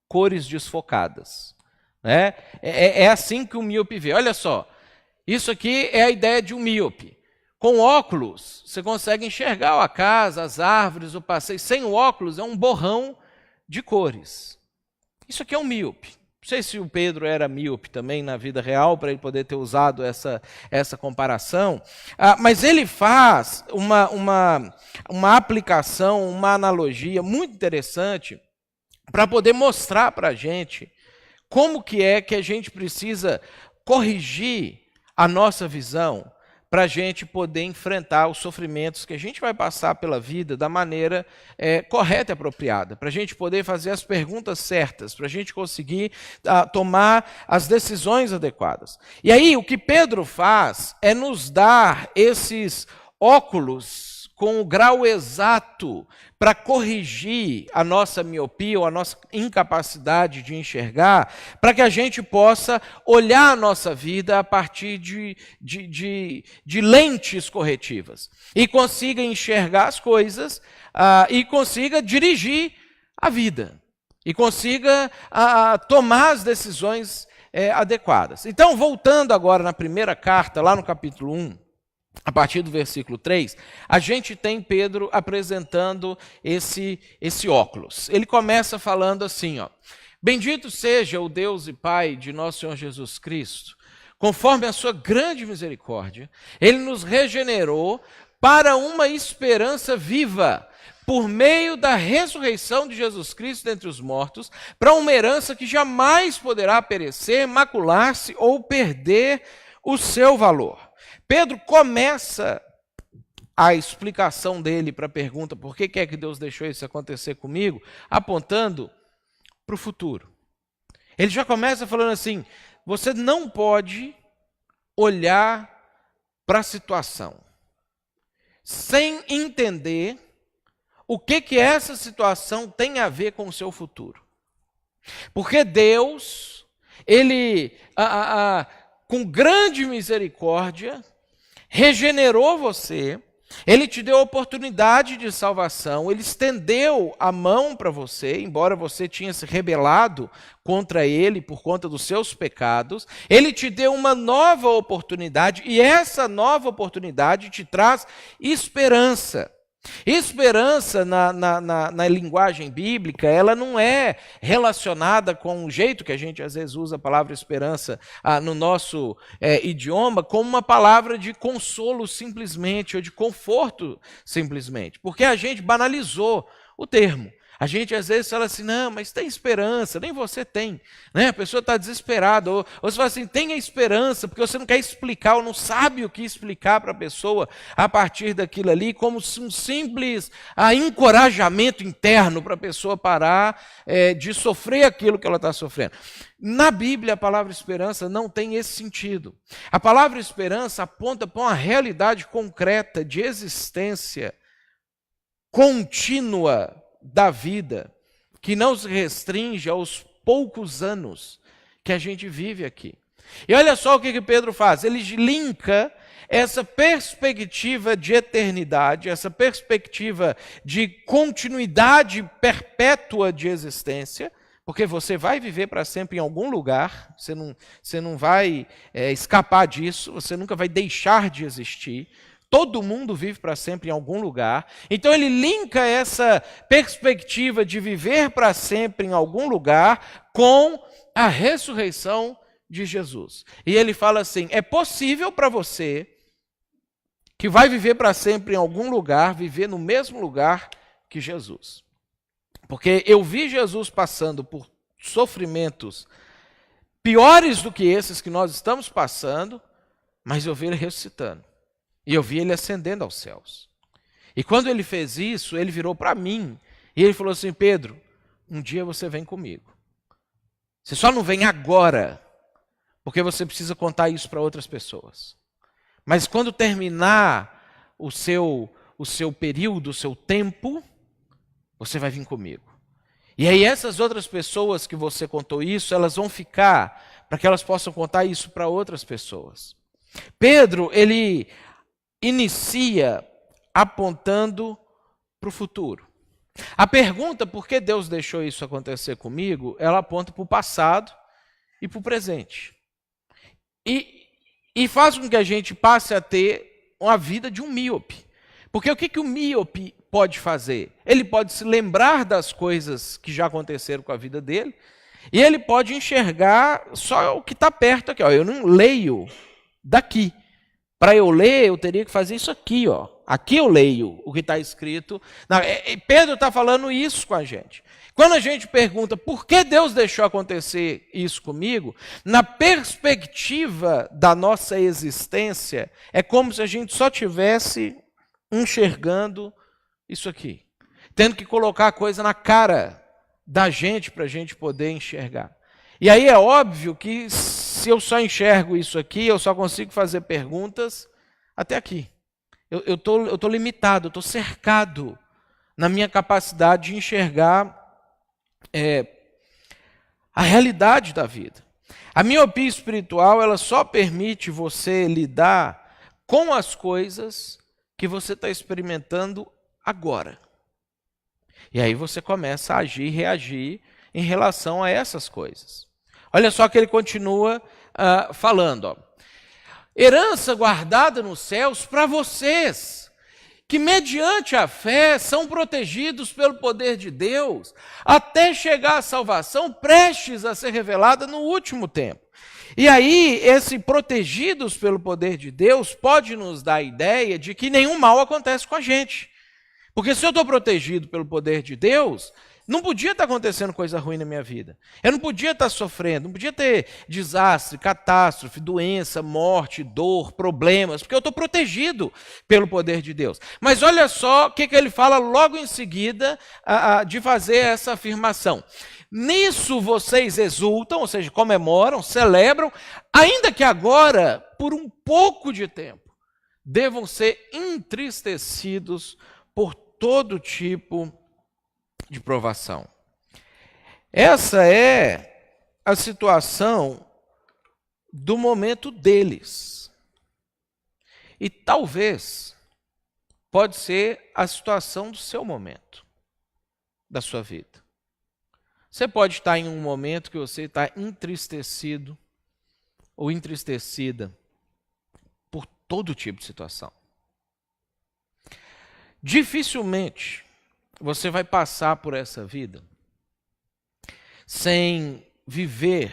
cores desfocadas. Né? É assim que o míope vê. Olha só, isso aqui é a ideia de um míope. Com óculos, você consegue enxergar a casa, as árvores, o passeio. Sem o óculos, é um borrão de cores. Isso aqui é um míope. Não sei se o Pedro era míope também na vida real, para ele poder ter usado essa comparação. Mas ele faz uma aplicação, uma analogia muito interessante para poder mostrar para a gente como que a gente precisa corrigir a nossa visão para a gente poder enfrentar os sofrimentos que a gente vai passar pela vida da maneira correta e apropriada, para a gente poder fazer as perguntas certas, para a gente conseguir tomar as decisões adequadas. E aí o que Pedro faz é nos dar esses óculos com o grau exato para corrigir a nossa miopia ou a nossa incapacidade de enxergar, para que a gente possa olhar a nossa vida a partir de lentes corretivas e consiga enxergar as coisas e consiga dirigir a vida e consiga tomar as decisões adequadas. Então, voltando agora na primeira carta, lá no capítulo 1, a partir do versículo 3, a gente tem Pedro apresentando esse óculos. Ele começa falando assim, bendito seja o Deus e Pai de nosso Senhor Jesus Cristo, conforme a sua grande misericórdia, ele nos regenerou para uma esperança viva, por meio da ressurreição de Jesus Cristo dentre os mortos, para uma herança que jamais poderá perecer, macular-se ou perder o seu valor. Pedro começa a explicação dele para a pergunta por que é que Deus deixou isso acontecer comigo, apontando para o futuro. Ele já começa falando assim, você não pode olhar para a situação sem entender o que essa situação tem a ver com o seu futuro. Porque Deus, ele, com grande misericórdia, regenerou você, ele te deu a oportunidade de salvação, ele estendeu a mão para você, embora você tinha se rebelado contra ele por conta dos seus pecados, ele te deu uma nova oportunidade, e essa nova oportunidade te traz esperança. Esperança, na linguagem bíblica, ela não é relacionada com o jeito que a gente às vezes usa a palavra esperança no nosso idioma, como uma palavra de consolo simplesmente, ou de conforto simplesmente, porque a gente banalizou o termo. A gente às vezes fala assim, não, mas tem esperança, nem você tem, né? A pessoa está desesperada, ou você fala assim, tenha esperança, porque você não quer explicar, ou não sabe o que explicar para a pessoa a partir daquilo ali, como um simples encorajamento interno para a pessoa parar de sofrer aquilo que ela está sofrendo. Na Bíblia, a palavra esperança não tem esse sentido. A palavra esperança aponta para uma realidade concreta de existência contínua da vida, que não se restringe aos poucos anos que a gente vive aqui. E olha só o que Pedro faz, ele linka essa perspectiva de eternidade, essa perspectiva de continuidade perpétua de existência, porque você vai viver para sempre em algum lugar, você não vai escapar disso, você nunca vai deixar de existir. Todo mundo vive para sempre em algum lugar. Então ele linka essa perspectiva de viver para sempre em algum lugar com a ressurreição de Jesus. E ele fala assim, é possível para você que vai viver para sempre em algum lugar, viver no mesmo lugar que Jesus. Porque eu vi Jesus passando por sofrimentos piores do que esses que nós estamos passando, mas eu vi ele ressuscitando. E eu vi ele ascendendo aos céus. E quando ele fez isso, ele virou para mim e ele falou assim, Pedro, um dia você vem comigo. Você só não vem agora, porque você precisa contar isso para outras pessoas. Mas quando terminar o seu período, o seu tempo, você vai vir comigo. E aí essas outras pessoas que você contou isso, elas vão ficar para que elas possam contar isso para outras pessoas. Pedro, ele inicia apontando para o futuro. A pergunta, por que Deus deixou isso acontecer comigo, ela aponta para o passado e para o presente. E faz com que a gente passe a ter uma vida de um míope. Porque o que o míope pode fazer? Ele pode se lembrar das coisas que já aconteceram com a vida dele, e ele pode enxergar só o que está perto aqui. Ó. Eu não leio daqui. Para eu ler, eu teria que fazer isso aqui, ó. Aqui eu leio o que está escrito. Pedro está falando isso com a gente. Quando a gente pergunta por que Deus deixou acontecer isso comigo, na perspectiva da nossa existência, é como se a gente só tivesse enxergando isso aqui. Tendo que colocar a coisa na cara da gente para a gente poder enxergar. E aí é óbvio que se eu só enxergo isso aqui, eu só consigo fazer perguntas até aqui. Eu tô limitado, eu estou cercado na minha capacidade de enxergar a realidade da vida. A miopia espiritual, ela só permite você lidar com as coisas que você está experimentando agora. E aí você começa a agir e reagir em relação a essas coisas. Olha só que ele continua falando. Ó. Herança guardada nos céus para vocês, que mediante a fé são protegidos pelo poder de Deus, até chegar à salvação prestes a ser revelada no último tempo. E aí, esse protegidos pelo poder de Deus pode nos dar a ideia de que nenhum mal acontece com a gente. Porque se eu estou protegido pelo poder de Deus, não podia estar acontecendo coisa ruim na minha vida. Eu não podia estar sofrendo, não podia ter desastre, catástrofe, doença, morte, dor, problemas, porque eu estou protegido pelo poder de Deus. Mas olha só o que ele fala logo em seguida de fazer essa afirmação. Nisso vocês exultam, ou seja, comemoram, celebram, ainda que agora, por um pouco de tempo, devam ser entristecidos por todo tipo de provação. Essa é a situação do momento deles. E talvez pode ser a situação do seu momento, da sua vida. Você pode estar em um momento que você está entristecido ou entristecida por todo tipo de situação. Dificilmente você vai passar por essa vida sem viver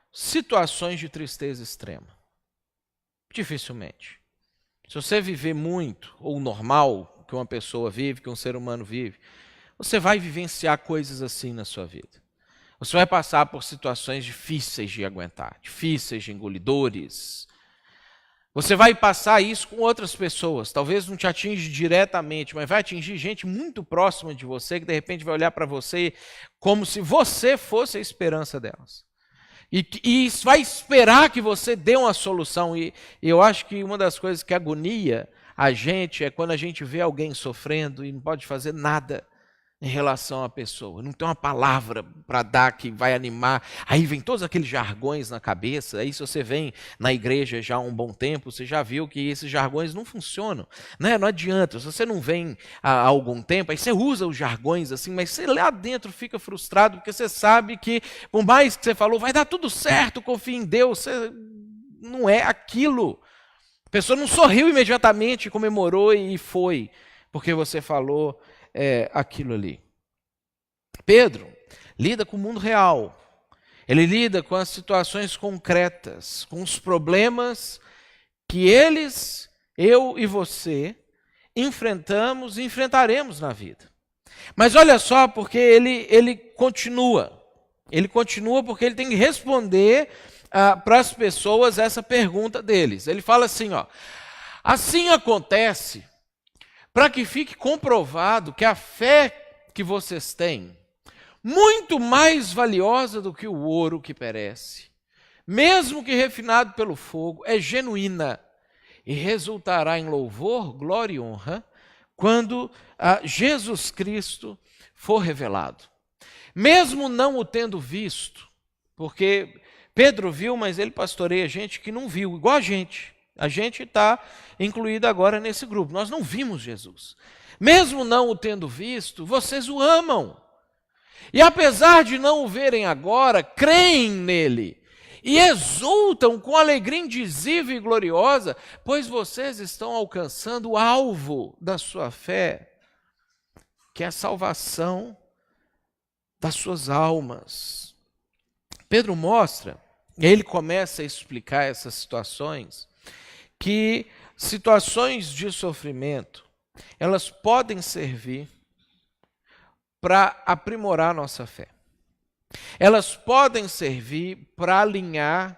situações de tristeza extrema. Dificilmente. Se você viver muito, ou normal, que uma pessoa vive, que um ser humano vive, você vai vivenciar coisas assim na sua vida. Você vai passar por situações difíceis de aguentar, difíceis de engolir, dores. Você vai passar isso com outras pessoas. Talvez não te atinge diretamente, mas vai atingir gente muito próxima de você, que de repente vai olhar para você como se você fosse a esperança delas. E vai esperar que você dê uma solução. E eu acho que uma das coisas que agonia a gente é quando a gente vê alguém sofrendo e não pode fazer nada em relação à pessoa. Não tem uma palavra para dar que vai animar. Aí vem todos aqueles jargões na cabeça. Aí se você vem na igreja já há um bom tempo, você já viu que esses jargões não funcionam. Né? Não adianta. Se você não vem há algum tempo, aí você usa os jargões assim, mas você lá dentro fica frustrado, porque você sabe que, por mais que você falou, vai dar tudo certo, confia em Deus, você não é aquilo. A pessoa não sorriu imediatamente, comemorou e foi, porque você falou aquilo ali. Pedro lida com o mundo real. Ele lida com as situações concretas, com os problemas que eu e você, enfrentamos e enfrentaremos na vida. Mas olha só, porque ele continua. Ele continua porque ele tem que responder para as pessoas essa pergunta deles. Ele fala assim, assim acontece para que fique comprovado que a fé que vocês têm, muito mais valiosa do que o ouro que perece, mesmo que refinado pelo fogo, é genuína e resultará em louvor, glória e honra quando Jesus Cristo for revelado. Mesmo não o tendo visto, porque Pedro viu, mas ele pastoreia gente que não viu, igual a gente. A gente está incluído agora nesse grupo. Nós não vimos Jesus. Mesmo não o tendo visto, vocês o amam. E apesar de não o verem agora, creem nele e exultam com alegria indizível e gloriosa, pois vocês estão alcançando o alvo da sua fé, que é a salvação das suas almas. Pedro mostra, e ele começa a explicar essas situações, que situações de sofrimento, elas podem servir para aprimorar nossa fé. Elas podem servir para alinhar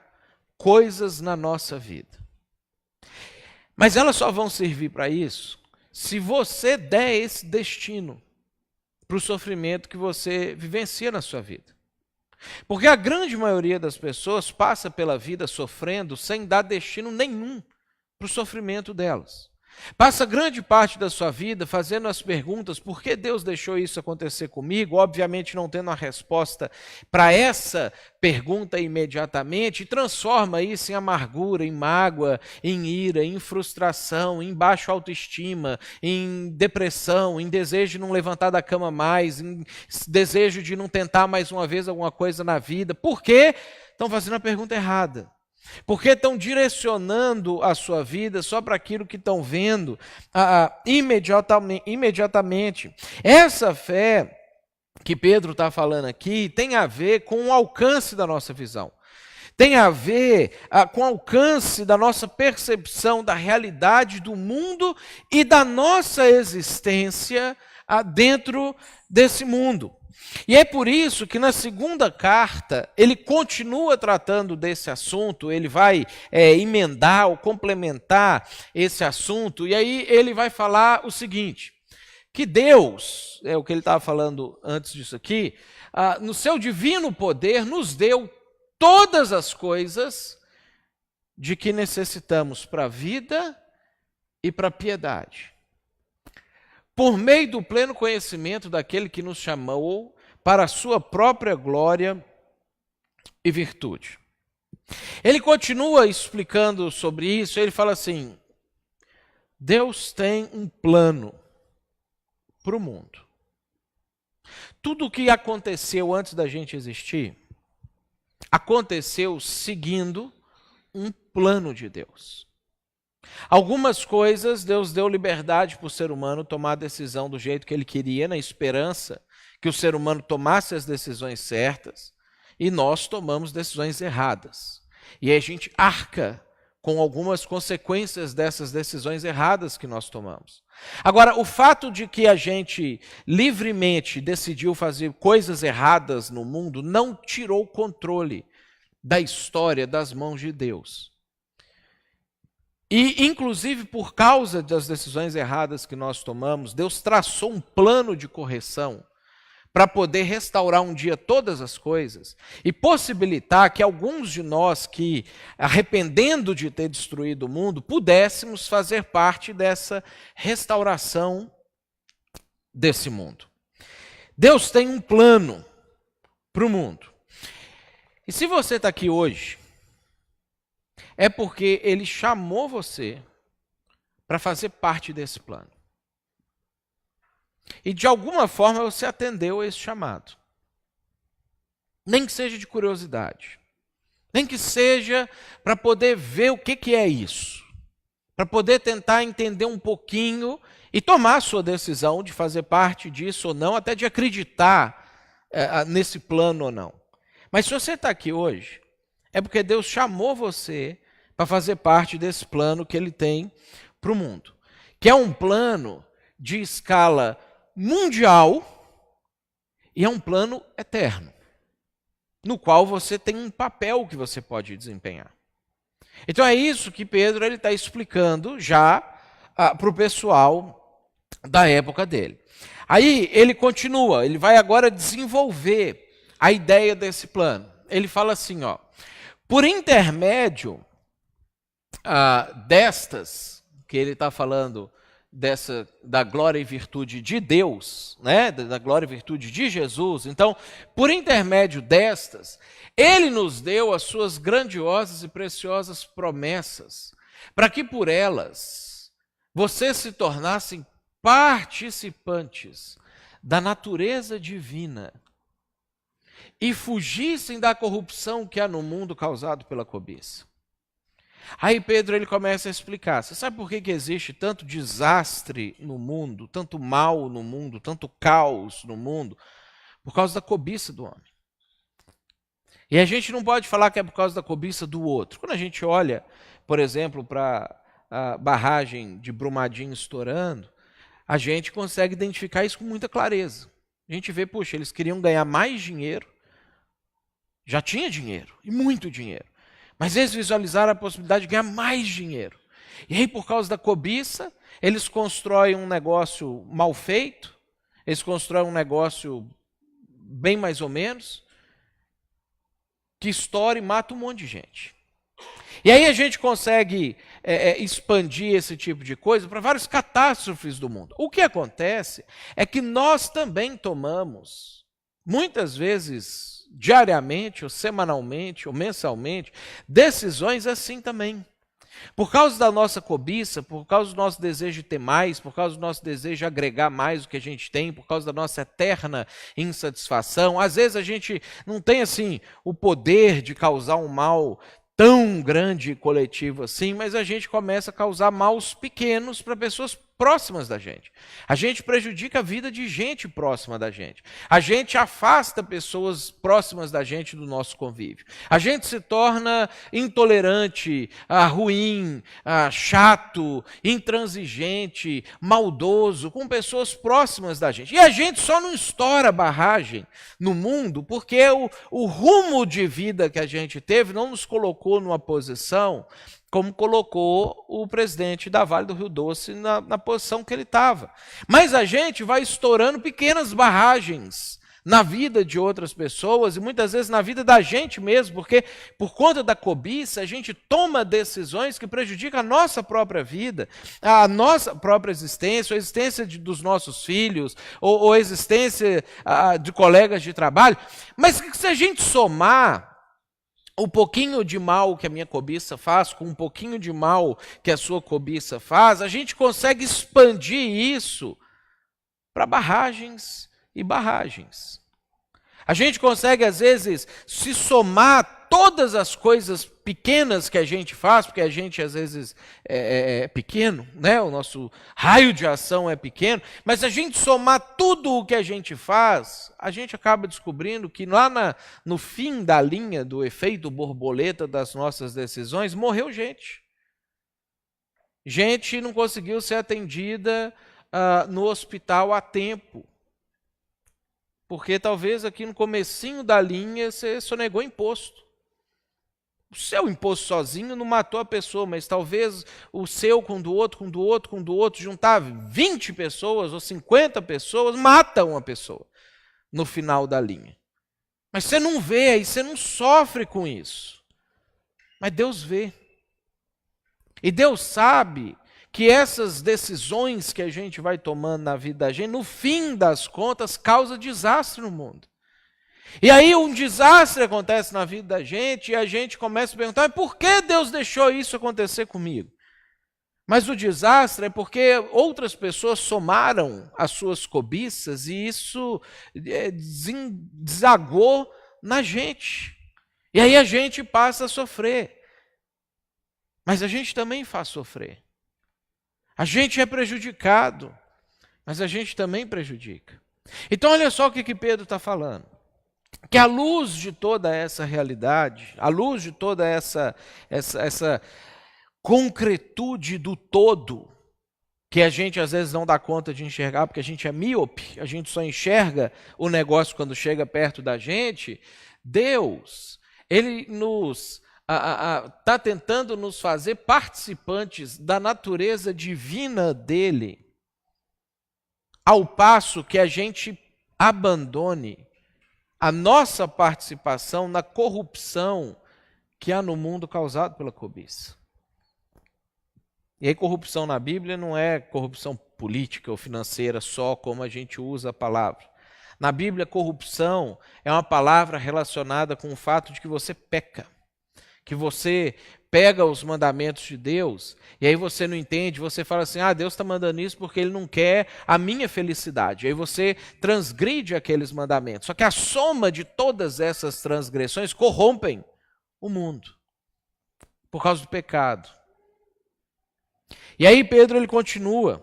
coisas na nossa vida. Mas elas só vão servir para isso se você der esse destino para o sofrimento que você vivencia na sua vida. Porque a grande maioria das pessoas passa pela vida sofrendo sem dar destino nenhum para o sofrimento delas. Passa grande parte da sua vida fazendo as perguntas: por que Deus deixou isso acontecer comigo? Obviamente não tendo a resposta para essa pergunta imediatamente, e transforma isso em amargura, em mágoa, em ira, em frustração, em baixa autoestima, em depressão, em desejo de não levantar da cama mais, em desejo de não tentar mais uma vez alguma coisa na vida. Por quê? Estão fazendo a pergunta errada. Porque estão direcionando a sua vida só para aquilo que estão vendo imediatamente. Essa fé que Pedro está falando aqui tem a ver com o alcance da nossa visão. Tem a ver com o alcance da nossa percepção da realidade do mundo e da nossa existência dentro desse mundo. E é por isso que na segunda carta ele continua tratando desse assunto, ele vai emendar ou complementar esse assunto, e aí ele vai falar o seguinte, que Deus, é o que ele estava falando antes disso aqui, no seu divino poder nos deu todas as coisas de que necessitamos para a vida e para a piedade, por meio do pleno conhecimento daquele que nos chamou para a sua própria glória e virtude. Ele continua explicando sobre isso, ele fala assim, Deus tem um plano para o mundo. Tudo o que aconteceu antes da gente existir, aconteceu seguindo um plano de Deus. Algumas coisas Deus deu liberdade para o ser humano tomar a decisão do jeito que ele queria, na esperança que o ser humano tomasse as decisões certas, e nós tomamos decisões erradas. E aí a gente arca com algumas consequências dessas decisões erradas que nós tomamos. Agora, o fato de que a gente livremente decidiu fazer coisas erradas no mundo não tirou o controle da história das mãos de Deus. E, inclusive, por causa das decisões erradas que nós tomamos, Deus traçou um plano de correção para poder restaurar um dia todas as coisas e possibilitar que alguns de nós que, arrependendo de ter destruído o mundo, pudéssemos fazer parte dessa restauração desse mundo. Deus tem um plano para o mundo. E se você está aqui hoje, é porque Ele chamou você para fazer parte desse plano. E de alguma forma você atendeu a esse chamado. Nem que seja de curiosidade. Nem que seja para poder ver o que é isso. Para poder tentar entender um pouquinho e tomar a sua decisão de fazer parte disso ou não, até de acreditar nesse plano ou não. Mas se você está aqui hoje, é porque Deus chamou você para fazer parte desse plano que Ele tem para o mundo. Que é um plano de escala mundial e é um plano eterno, no qual você tem um papel que você pode desempenhar. Então é isso que Pedro está explicando já para o pessoal da época dele. Aí ele continua, ele vai agora desenvolver a ideia desse plano. Ele fala assim, ó, por intermédio destas, que ele está falando da glória e virtude de Deus, né? Da glória e virtude de Jesus. Então, por intermédio destas, Ele nos deu as suas grandiosas e preciosas promessas, para que por elas vocês se tornassem participantes da natureza divina e fugissem da corrupção que há no mundo causado pela cobiça. Aí Pedro ele começa a explicar. Você sabe por que existe tanto desastre no mundo, tanto mal no mundo, tanto caos no mundo? Por causa da cobiça do homem. E a gente não pode falar que é por causa da cobiça do outro. Quando a gente olha, por exemplo, para a barragem de Brumadinho estourando, a gente consegue identificar isso com muita clareza. A gente vê, puxa, eles queriam ganhar mais dinheiro, já tinha dinheiro, e muito dinheiro. Mas eles visualizaram a possibilidade de ganhar mais dinheiro. E aí, por causa da cobiça, eles constroem um negócio mal feito, eles constroem um negócio bem mais ou menos, que estoura e mata um monte de gente. E aí a gente consegue expandir esse tipo de coisa para várias catástrofes do mundo. O que acontece é que nós também tomamos, muitas vezes, diariamente, ou semanalmente, ou mensalmente, decisões assim também. Por causa da nossa cobiça, por causa do nosso desejo de ter mais, por causa do nosso desejo de agregar mais do que a gente tem, por causa da nossa eterna insatisfação, às vezes a gente não tem assim o poder de causar um mal tão grande e coletivo assim, mas a gente começa a causar maus pequenos para pessoas próximas da gente. A gente prejudica a vida de gente próxima da gente. A gente afasta pessoas próximas da gente do nosso convívio. A gente se torna intolerante, ruim, chato, intransigente, maldoso com pessoas próximas da gente. E a gente só não estoura barragem no mundo porque o rumo de vida que a gente teve não nos colocou numa posição como colocou o presidente da Vale do Rio Doce na posição que ele estava. Mas a gente vai estourando pequenas barragens na vida de outras pessoas e muitas vezes na vida da gente mesmo, porque por conta da cobiça a gente toma decisões que prejudicam a nossa própria vida, a nossa própria existência, a existência dos nossos filhos, ou a existência de colegas de trabalho. Mas se a gente somar o pouquinho de mal que a minha cobiça faz, com um pouquinho de mal que a sua cobiça faz, a gente consegue expandir isso para barragens e barragens. A gente consegue, às vezes, se somar todas as coisas pequenas que a gente faz, porque a gente às vezes é pequeno, né? O nosso raio de ação é pequeno, mas se a gente somar tudo o que a gente faz, a gente acaba descobrindo que lá no fim da linha do efeito borboleta das nossas decisões, morreu gente. Gente não conseguiu ser atendida no hospital a tempo. Porque talvez aqui no comecinho da linha você sonegou imposto. O seu imposto sozinho não matou a pessoa, mas talvez o seu com do outro, com do outro, com do outro, juntar 20 pessoas ou 50 pessoas, mata uma pessoa no final da linha. Mas você não vê, aí você não sofre com isso. Mas Deus vê. E Deus sabe que essas decisões que a gente vai tomando na vida da gente, no fim das contas, causa desastre no mundo. E aí um desastre acontece na vida da gente e a gente começa a perguntar, por que Deus deixou isso acontecer comigo? Mas o desastre é porque outras pessoas somaram as suas cobiças e isso desagou na gente. E aí a gente passa a sofrer. Mas a gente também faz sofrer. A gente é prejudicado, mas a gente também prejudica. Então olha só o que Pedro está falando. Que à luz de toda essa realidade, à luz de toda essa concretude do todo, que a gente às vezes não dá conta de enxergar, porque a gente é míope, a gente só enxerga o negócio quando chega perto da gente, Deus, Ele nos está tentando nos fazer participantes da natureza divina dele, ao passo que a gente abandone a nossa participação na corrupção que há no mundo causado pela cobiça. E aí corrupção na Bíblia não é corrupção política ou financeira só, como a gente usa a palavra. Na Bíblia, corrupção é uma palavra relacionada com o fato de que você peca. Que você pega os mandamentos de Deus, e aí você não entende, você fala assim, Deus está mandando isso porque Ele não quer a minha felicidade. E aí você transgride aqueles mandamentos. Só que a soma de todas essas transgressões corrompem o mundo, por causa do pecado. E aí Pedro ele continua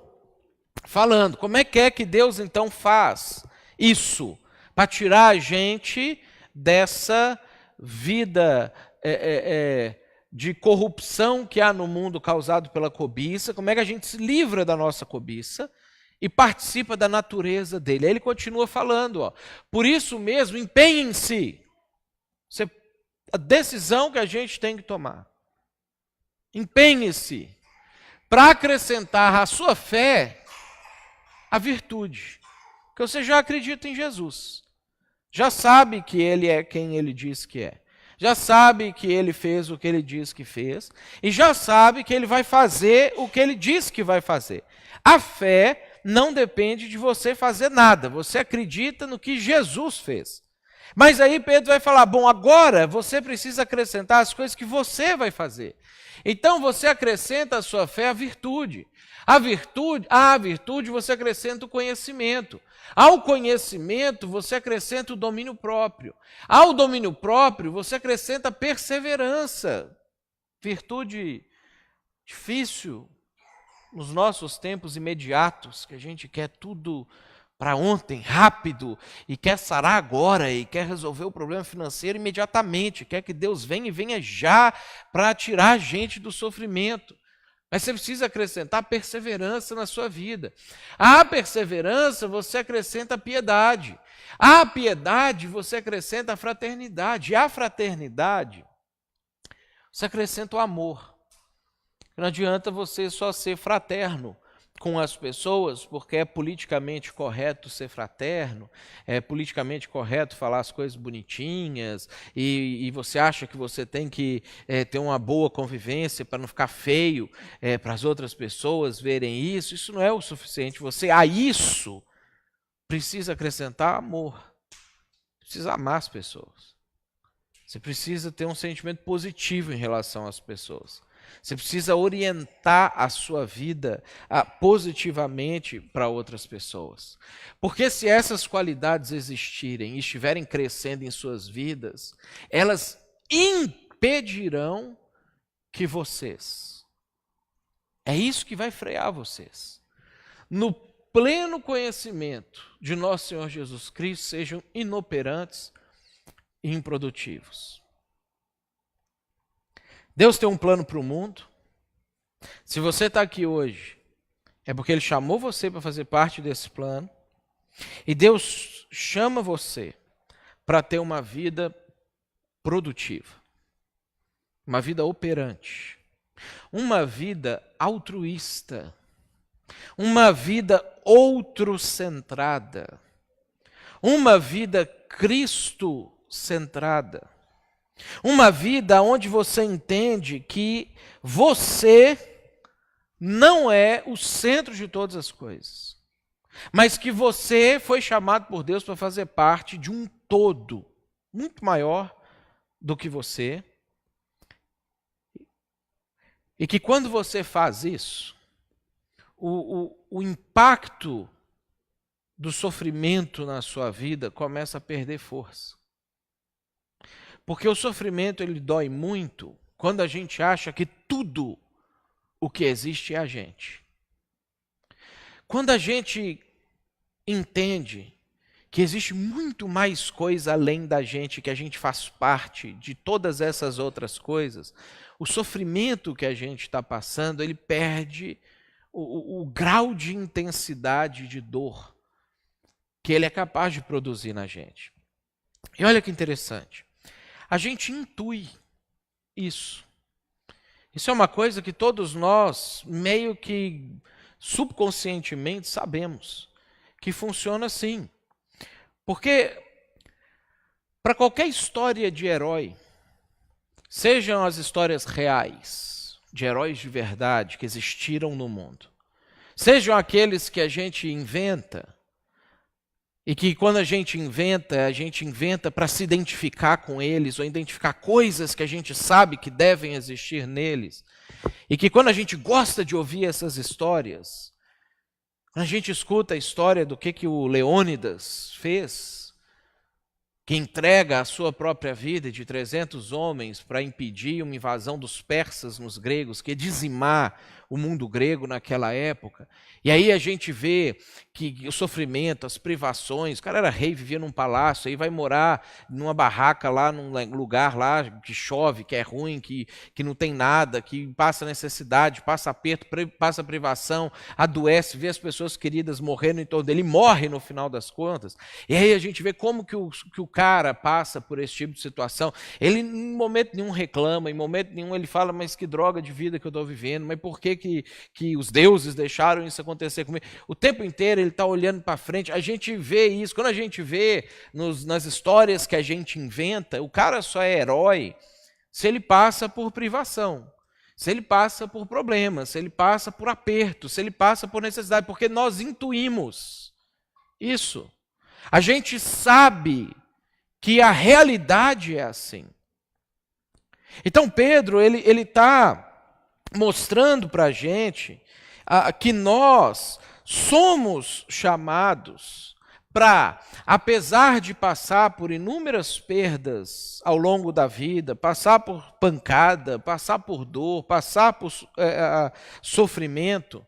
falando, como é que Deus então faz isso, para tirar a gente dessa vida de corrupção que há no mundo causado pela cobiça, como é que a gente se livra da nossa cobiça e participa da natureza dele. Aí ele continua falando, por isso mesmo, empenhem-se. A decisão que a gente tem que tomar. Empenhe-se para acrescentar à sua fé a virtude. Porque você já acredita em Jesus. Já sabe que Ele é quem Ele diz que é. Já sabe que Ele fez o que Ele diz que fez, e já sabe que Ele vai fazer o que Ele diz que vai fazer. A fé não depende de você fazer nada, você acredita no que Jesus fez. Mas aí Pedro vai falar, bom, agora você precisa acrescentar as coisas que você vai fazer. Então você acrescenta a sua fé à virtude. À virtude você acrescenta o conhecimento. Ao conhecimento você acrescenta o domínio próprio. Ao domínio próprio você acrescenta a perseverança. Virtude difícil nos nossos tempos imediatos, que a gente quer tudo para ontem, rápido, e quer sarar agora, e quer resolver o problema financeiro imediatamente, quer que Deus venha e venha já para tirar a gente do sofrimento. Mas você precisa acrescentar perseverança na sua vida. À perseverança você acrescenta a piedade. À piedade você acrescenta a fraternidade. E à fraternidade você acrescenta o amor. Não adianta você só ser fraterno com as pessoas, porque é politicamente correto ser fraterno, é politicamente correto falar as coisas bonitinhas, e você acha que você tem que ter uma boa convivência para não ficar feio para as outras pessoas verem isso. Isso não é o suficiente. Você a isso precisa acrescentar amor. Precisa amar as pessoas. Você precisa ter um sentimento positivo em relação às pessoas. Você precisa orientar a sua vida positivamente para outras pessoas. Porque se essas qualidades existirem e estiverem crescendo em suas vidas, elas impedirão que vocês. É isso que vai frear vocês. No pleno conhecimento de nosso Senhor Jesus Cristo, sejam inoperantes e improdutivos. Deus tem um plano para o mundo. Se você está aqui hoje, é porque Ele chamou você para fazer parte desse plano. E Deus chama você para ter uma vida produtiva, uma vida operante, uma vida altruísta, uma vida outrocentrada, uma vida Cristo-centrada, uma vida onde você entende que você não é o centro de todas as coisas, mas que você foi chamado por Deus para fazer parte de um todo muito maior do que você. E que quando você faz isso, o impacto do sofrimento na sua vida começa a perder força. Porque o sofrimento ele dói muito quando a gente acha que tudo o que existe é a gente. Quando a gente entende que existe muito mais coisa além da gente, que a gente faz parte de todas essas outras coisas, o sofrimento que a gente está passando, ele perde o grau de intensidade de dor que ele é capaz de produzir na gente. E olha que interessante, a gente intui isso. Isso é uma coisa que todos nós, meio que subconscientemente, sabemos que funciona assim. Porque para qualquer história de herói, sejam as histórias reais, de heróis de verdade que existiram no mundo, sejam aqueles que a gente inventa, e que quando a gente inventa para se identificar com eles, ou identificar coisas que a gente sabe que devem existir neles, e que quando a gente gosta de ouvir essas histórias, quando a gente escuta a história do que o Leônidas fez, que entrega a sua própria vida de 300 homens para impedir uma invasão dos persas nos gregos, que é dizimar o mundo grego naquela época. E aí a gente vê que o sofrimento, as privações, o cara era rei, vivia num palácio, aí vai morar numa barraca lá, num lugar lá que chove, que é ruim, que não tem nada, que passa necessidade, passa aperto, passa privação, adoece, vê as pessoas queridas morrendo em torno dele, morre no final das contas. E aí a gente vê como que o cara passa por esse tipo de situação. Ele em momento nenhum reclama, em momento nenhum ele fala, mas que droga de vida que eu estou vivendo, mas por que os deuses deixaram isso acontecer comigo? O tempo inteiro ele está olhando para frente. A gente vê isso, quando a gente vê nas histórias que a gente inventa, o cara só é herói se ele passa por privação, se ele passa por problemas, se ele passa por aperto, se ele passa por necessidade, porque nós intuímos isso. A gente sabe que a realidade é assim. Então Pedro, ele está mostrando para a gente que nós somos chamados para, apesar de passar por inúmeras perdas ao longo da vida, passar por pancada, passar por dor, passar por sofrimento,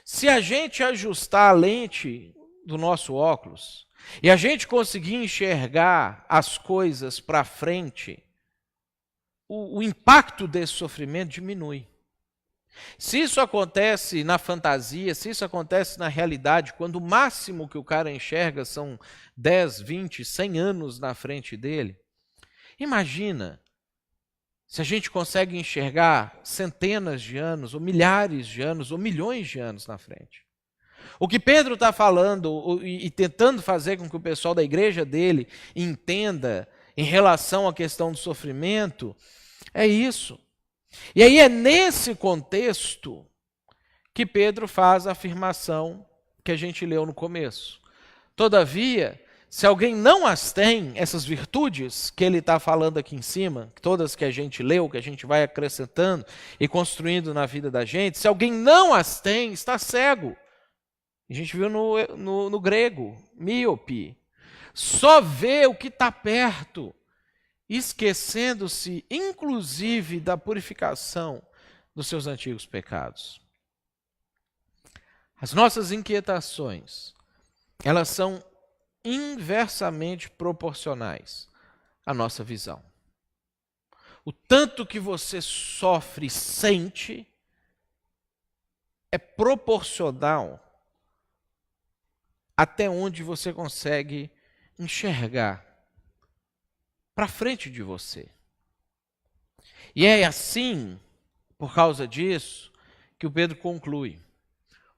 se a gente ajustar a lente do nosso óculos e a gente conseguir enxergar as coisas para frente, o impacto desse sofrimento diminui. Se isso acontece na fantasia, se isso acontece na realidade, quando o máximo que o cara enxerga são 10, 20, 100 anos na frente dele, imagina se a gente consegue enxergar centenas de anos, ou milhares de anos, ou milhões de anos na frente. O que Pedro está falando e tentando fazer com que o pessoal da igreja dele entenda em relação à questão do sofrimento é isso. E aí é nesse contexto que Pedro faz a afirmação que a gente leu no começo. Todavia, se alguém não as tem, essas virtudes que ele está falando aqui em cima, todas que a gente leu, que a gente vai acrescentando e construindo na vida da gente, se alguém não as tem, está cego. A gente viu no grego, míope. Só vê o que está perto esquecendo-se inclusive da purificação dos seus antigos pecados. As nossas inquietações, elas são inversamente proporcionais à nossa visão. O tanto que você sofre e sente é proporcional até onde você consegue enxergar para frente de você. E é assim, por causa disso, que o Pedro conclui.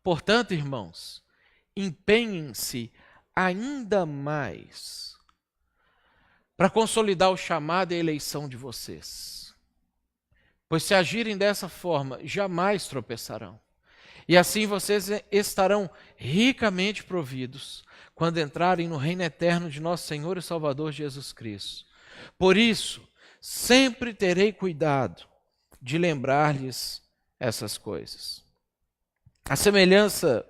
Portanto, irmãos, empenhem-se ainda mais para consolidar o chamado e a eleição de vocês. Pois se agirem dessa forma, jamais tropeçarão. E assim vocês estarão ricamente providos quando entrarem no reino eterno de nosso Senhor e Salvador Jesus Cristo. Por isso, sempre terei cuidado de lembrar-lhes essas coisas. A semelhança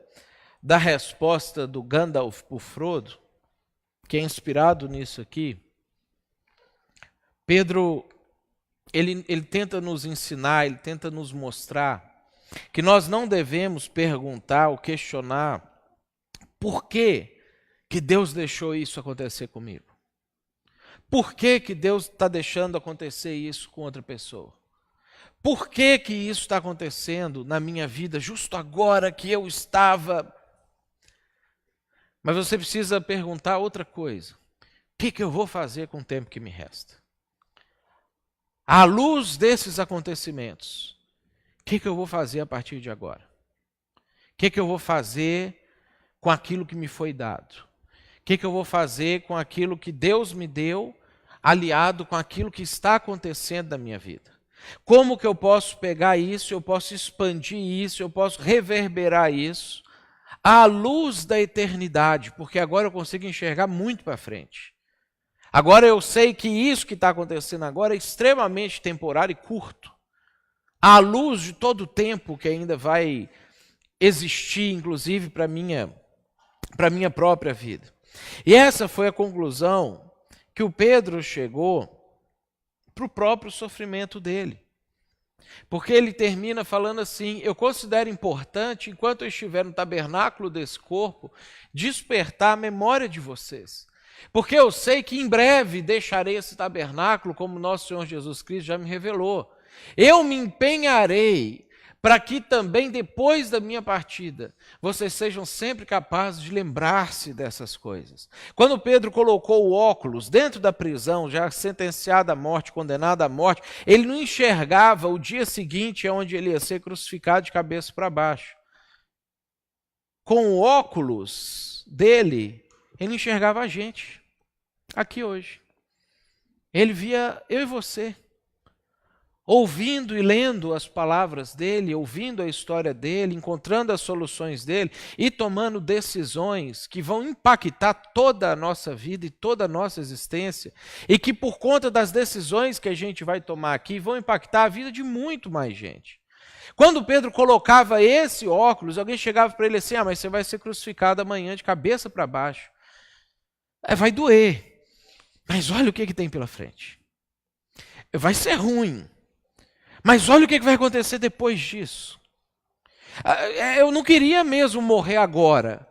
da resposta do Gandalf por Frodo, que é inspirado nisso aqui, Pedro, ele tenta nos ensinar, ele tenta nos mostrar que nós não devemos perguntar ou questionar por que Deus deixou isso acontecer comigo. Por que Deus está deixando acontecer isso com outra pessoa? Por que isso está acontecendo na minha vida justo agora que eu estava? Mas você precisa perguntar outra coisa. O que eu vou fazer com o tempo que me resta? À luz desses acontecimentos, o que eu vou fazer a partir de agora? O que eu vou fazer com aquilo que me foi dado? O que eu vou fazer com aquilo que Deus me deu, aliado com aquilo que está acontecendo na minha vida? Como que eu posso pegar isso, eu posso expandir isso, eu posso reverberar isso à luz da eternidade, porque agora eu consigo enxergar muito para frente. Agora eu sei que isso que está acontecendo agora é extremamente temporário e curto. À luz de todo o tempo que ainda vai existir, inclusive para minha própria vida. E essa foi a conclusão que o Pedro chegou para o próprio sofrimento dele. Porque ele termina falando assim: eu considero importante, enquanto eu estiver no tabernáculo desse corpo, despertar a memória de vocês. Porque eu sei que em breve deixarei esse tabernáculo, como nosso Senhor Jesus Cristo já me revelou. Eu me empenharei para que também depois da minha partida, vocês sejam sempre capazes de lembrar-se dessas coisas. Quando Pedro colocou o óculos dentro da prisão, já sentenciado à morte, condenado à morte, ele não enxergava o dia seguinte onde ele ia ser crucificado de cabeça para baixo. Com o óculos dele, ele enxergava a gente, aqui hoje. Ele via eu e você, ouvindo e lendo as palavras dele, ouvindo a história dele, encontrando as soluções dele e tomando decisões que vão impactar toda a nossa vida e toda a nossa existência, e que por conta das decisões que a gente vai tomar aqui, vão impactar a vida de muito mais gente. Quando Pedro colocava esse óculos, alguém chegava para ele assim: mas você vai ser crucificado amanhã de cabeça para baixo. Vai doer, mas olha o que tem pela frente. Vai ser ruim, mas olha o que vai acontecer depois disso. Eu não queria mesmo morrer agora,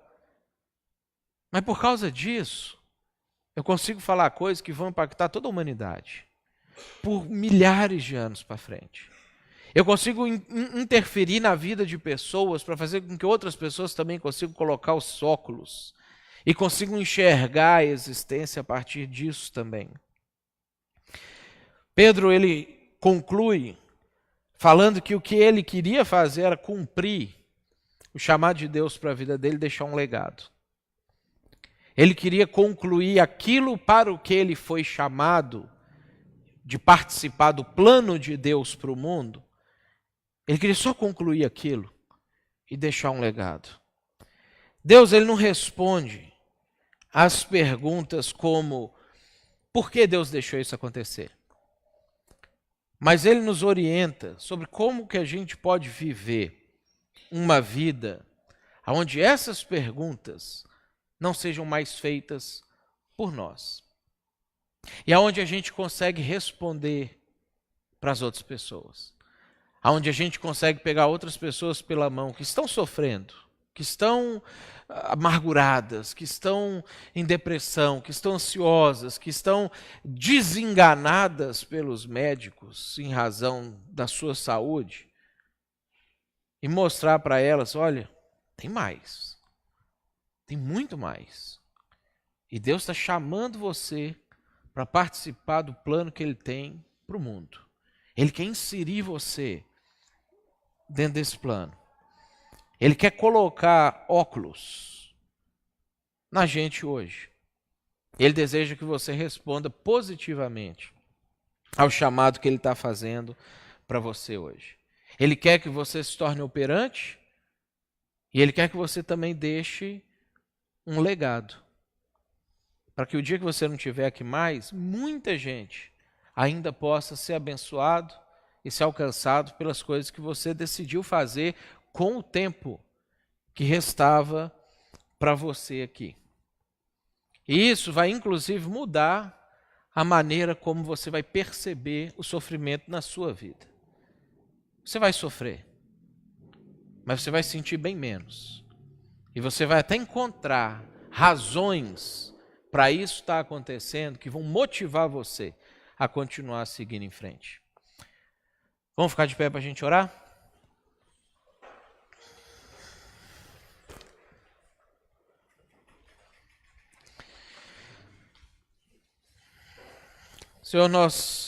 mas por causa disso, eu consigo falar coisas que vão impactar toda a humanidade por milhares de anos para frente. Eu consigo interferir na vida de pessoas para fazer com que outras pessoas também consigam colocar os óculos e consigam enxergar a existência a partir disso também. Pedro, ele conclui falando que o que ele queria fazer era cumprir o chamado de Deus para a vida dele, deixar um legado. Ele queria concluir aquilo para o que ele foi chamado, de participar do plano de Deus para o mundo. Ele queria só concluir aquilo e deixar um legado. Deus, ele não responde às perguntas como: por que Deus deixou isso acontecer? Mas ele nos orienta sobre como que a gente pode viver uma vida onde essas perguntas não sejam mais feitas por nós. E aonde a gente consegue responder para as outras pessoas. Aonde a gente consegue pegar outras pessoas pela mão que estão sofrendo, que estão amarguradas, que estão em depressão, que estão ansiosas, que estão desenganadas pelos médicos em razão da sua saúde, e mostrar para elas, olha, tem mais, tem muito mais. E Deus está chamando você para participar do plano que Ele tem para o mundo. Ele quer inserir você dentro desse plano. Ele quer colocar óculos na gente hoje. Ele deseja que você responda positivamente ao chamado que Ele está fazendo para você hoje. Ele quer que você se torne operante e Ele quer que você também deixe um legado. Para que o dia que você não estiver aqui mais, muita gente ainda possa ser abençoado e ser alcançado pelas coisas que você decidiu fazer com o tempo que restava para você aqui. E isso vai inclusive mudar a maneira como você vai perceber o sofrimento na sua vida. Você vai sofrer, mas você vai sentir bem menos. E você vai até encontrar razões para isso estar acontecendo que vão motivar você a continuar seguindo em frente. Vamos ficar de pé para a gente orar? Senhor, nós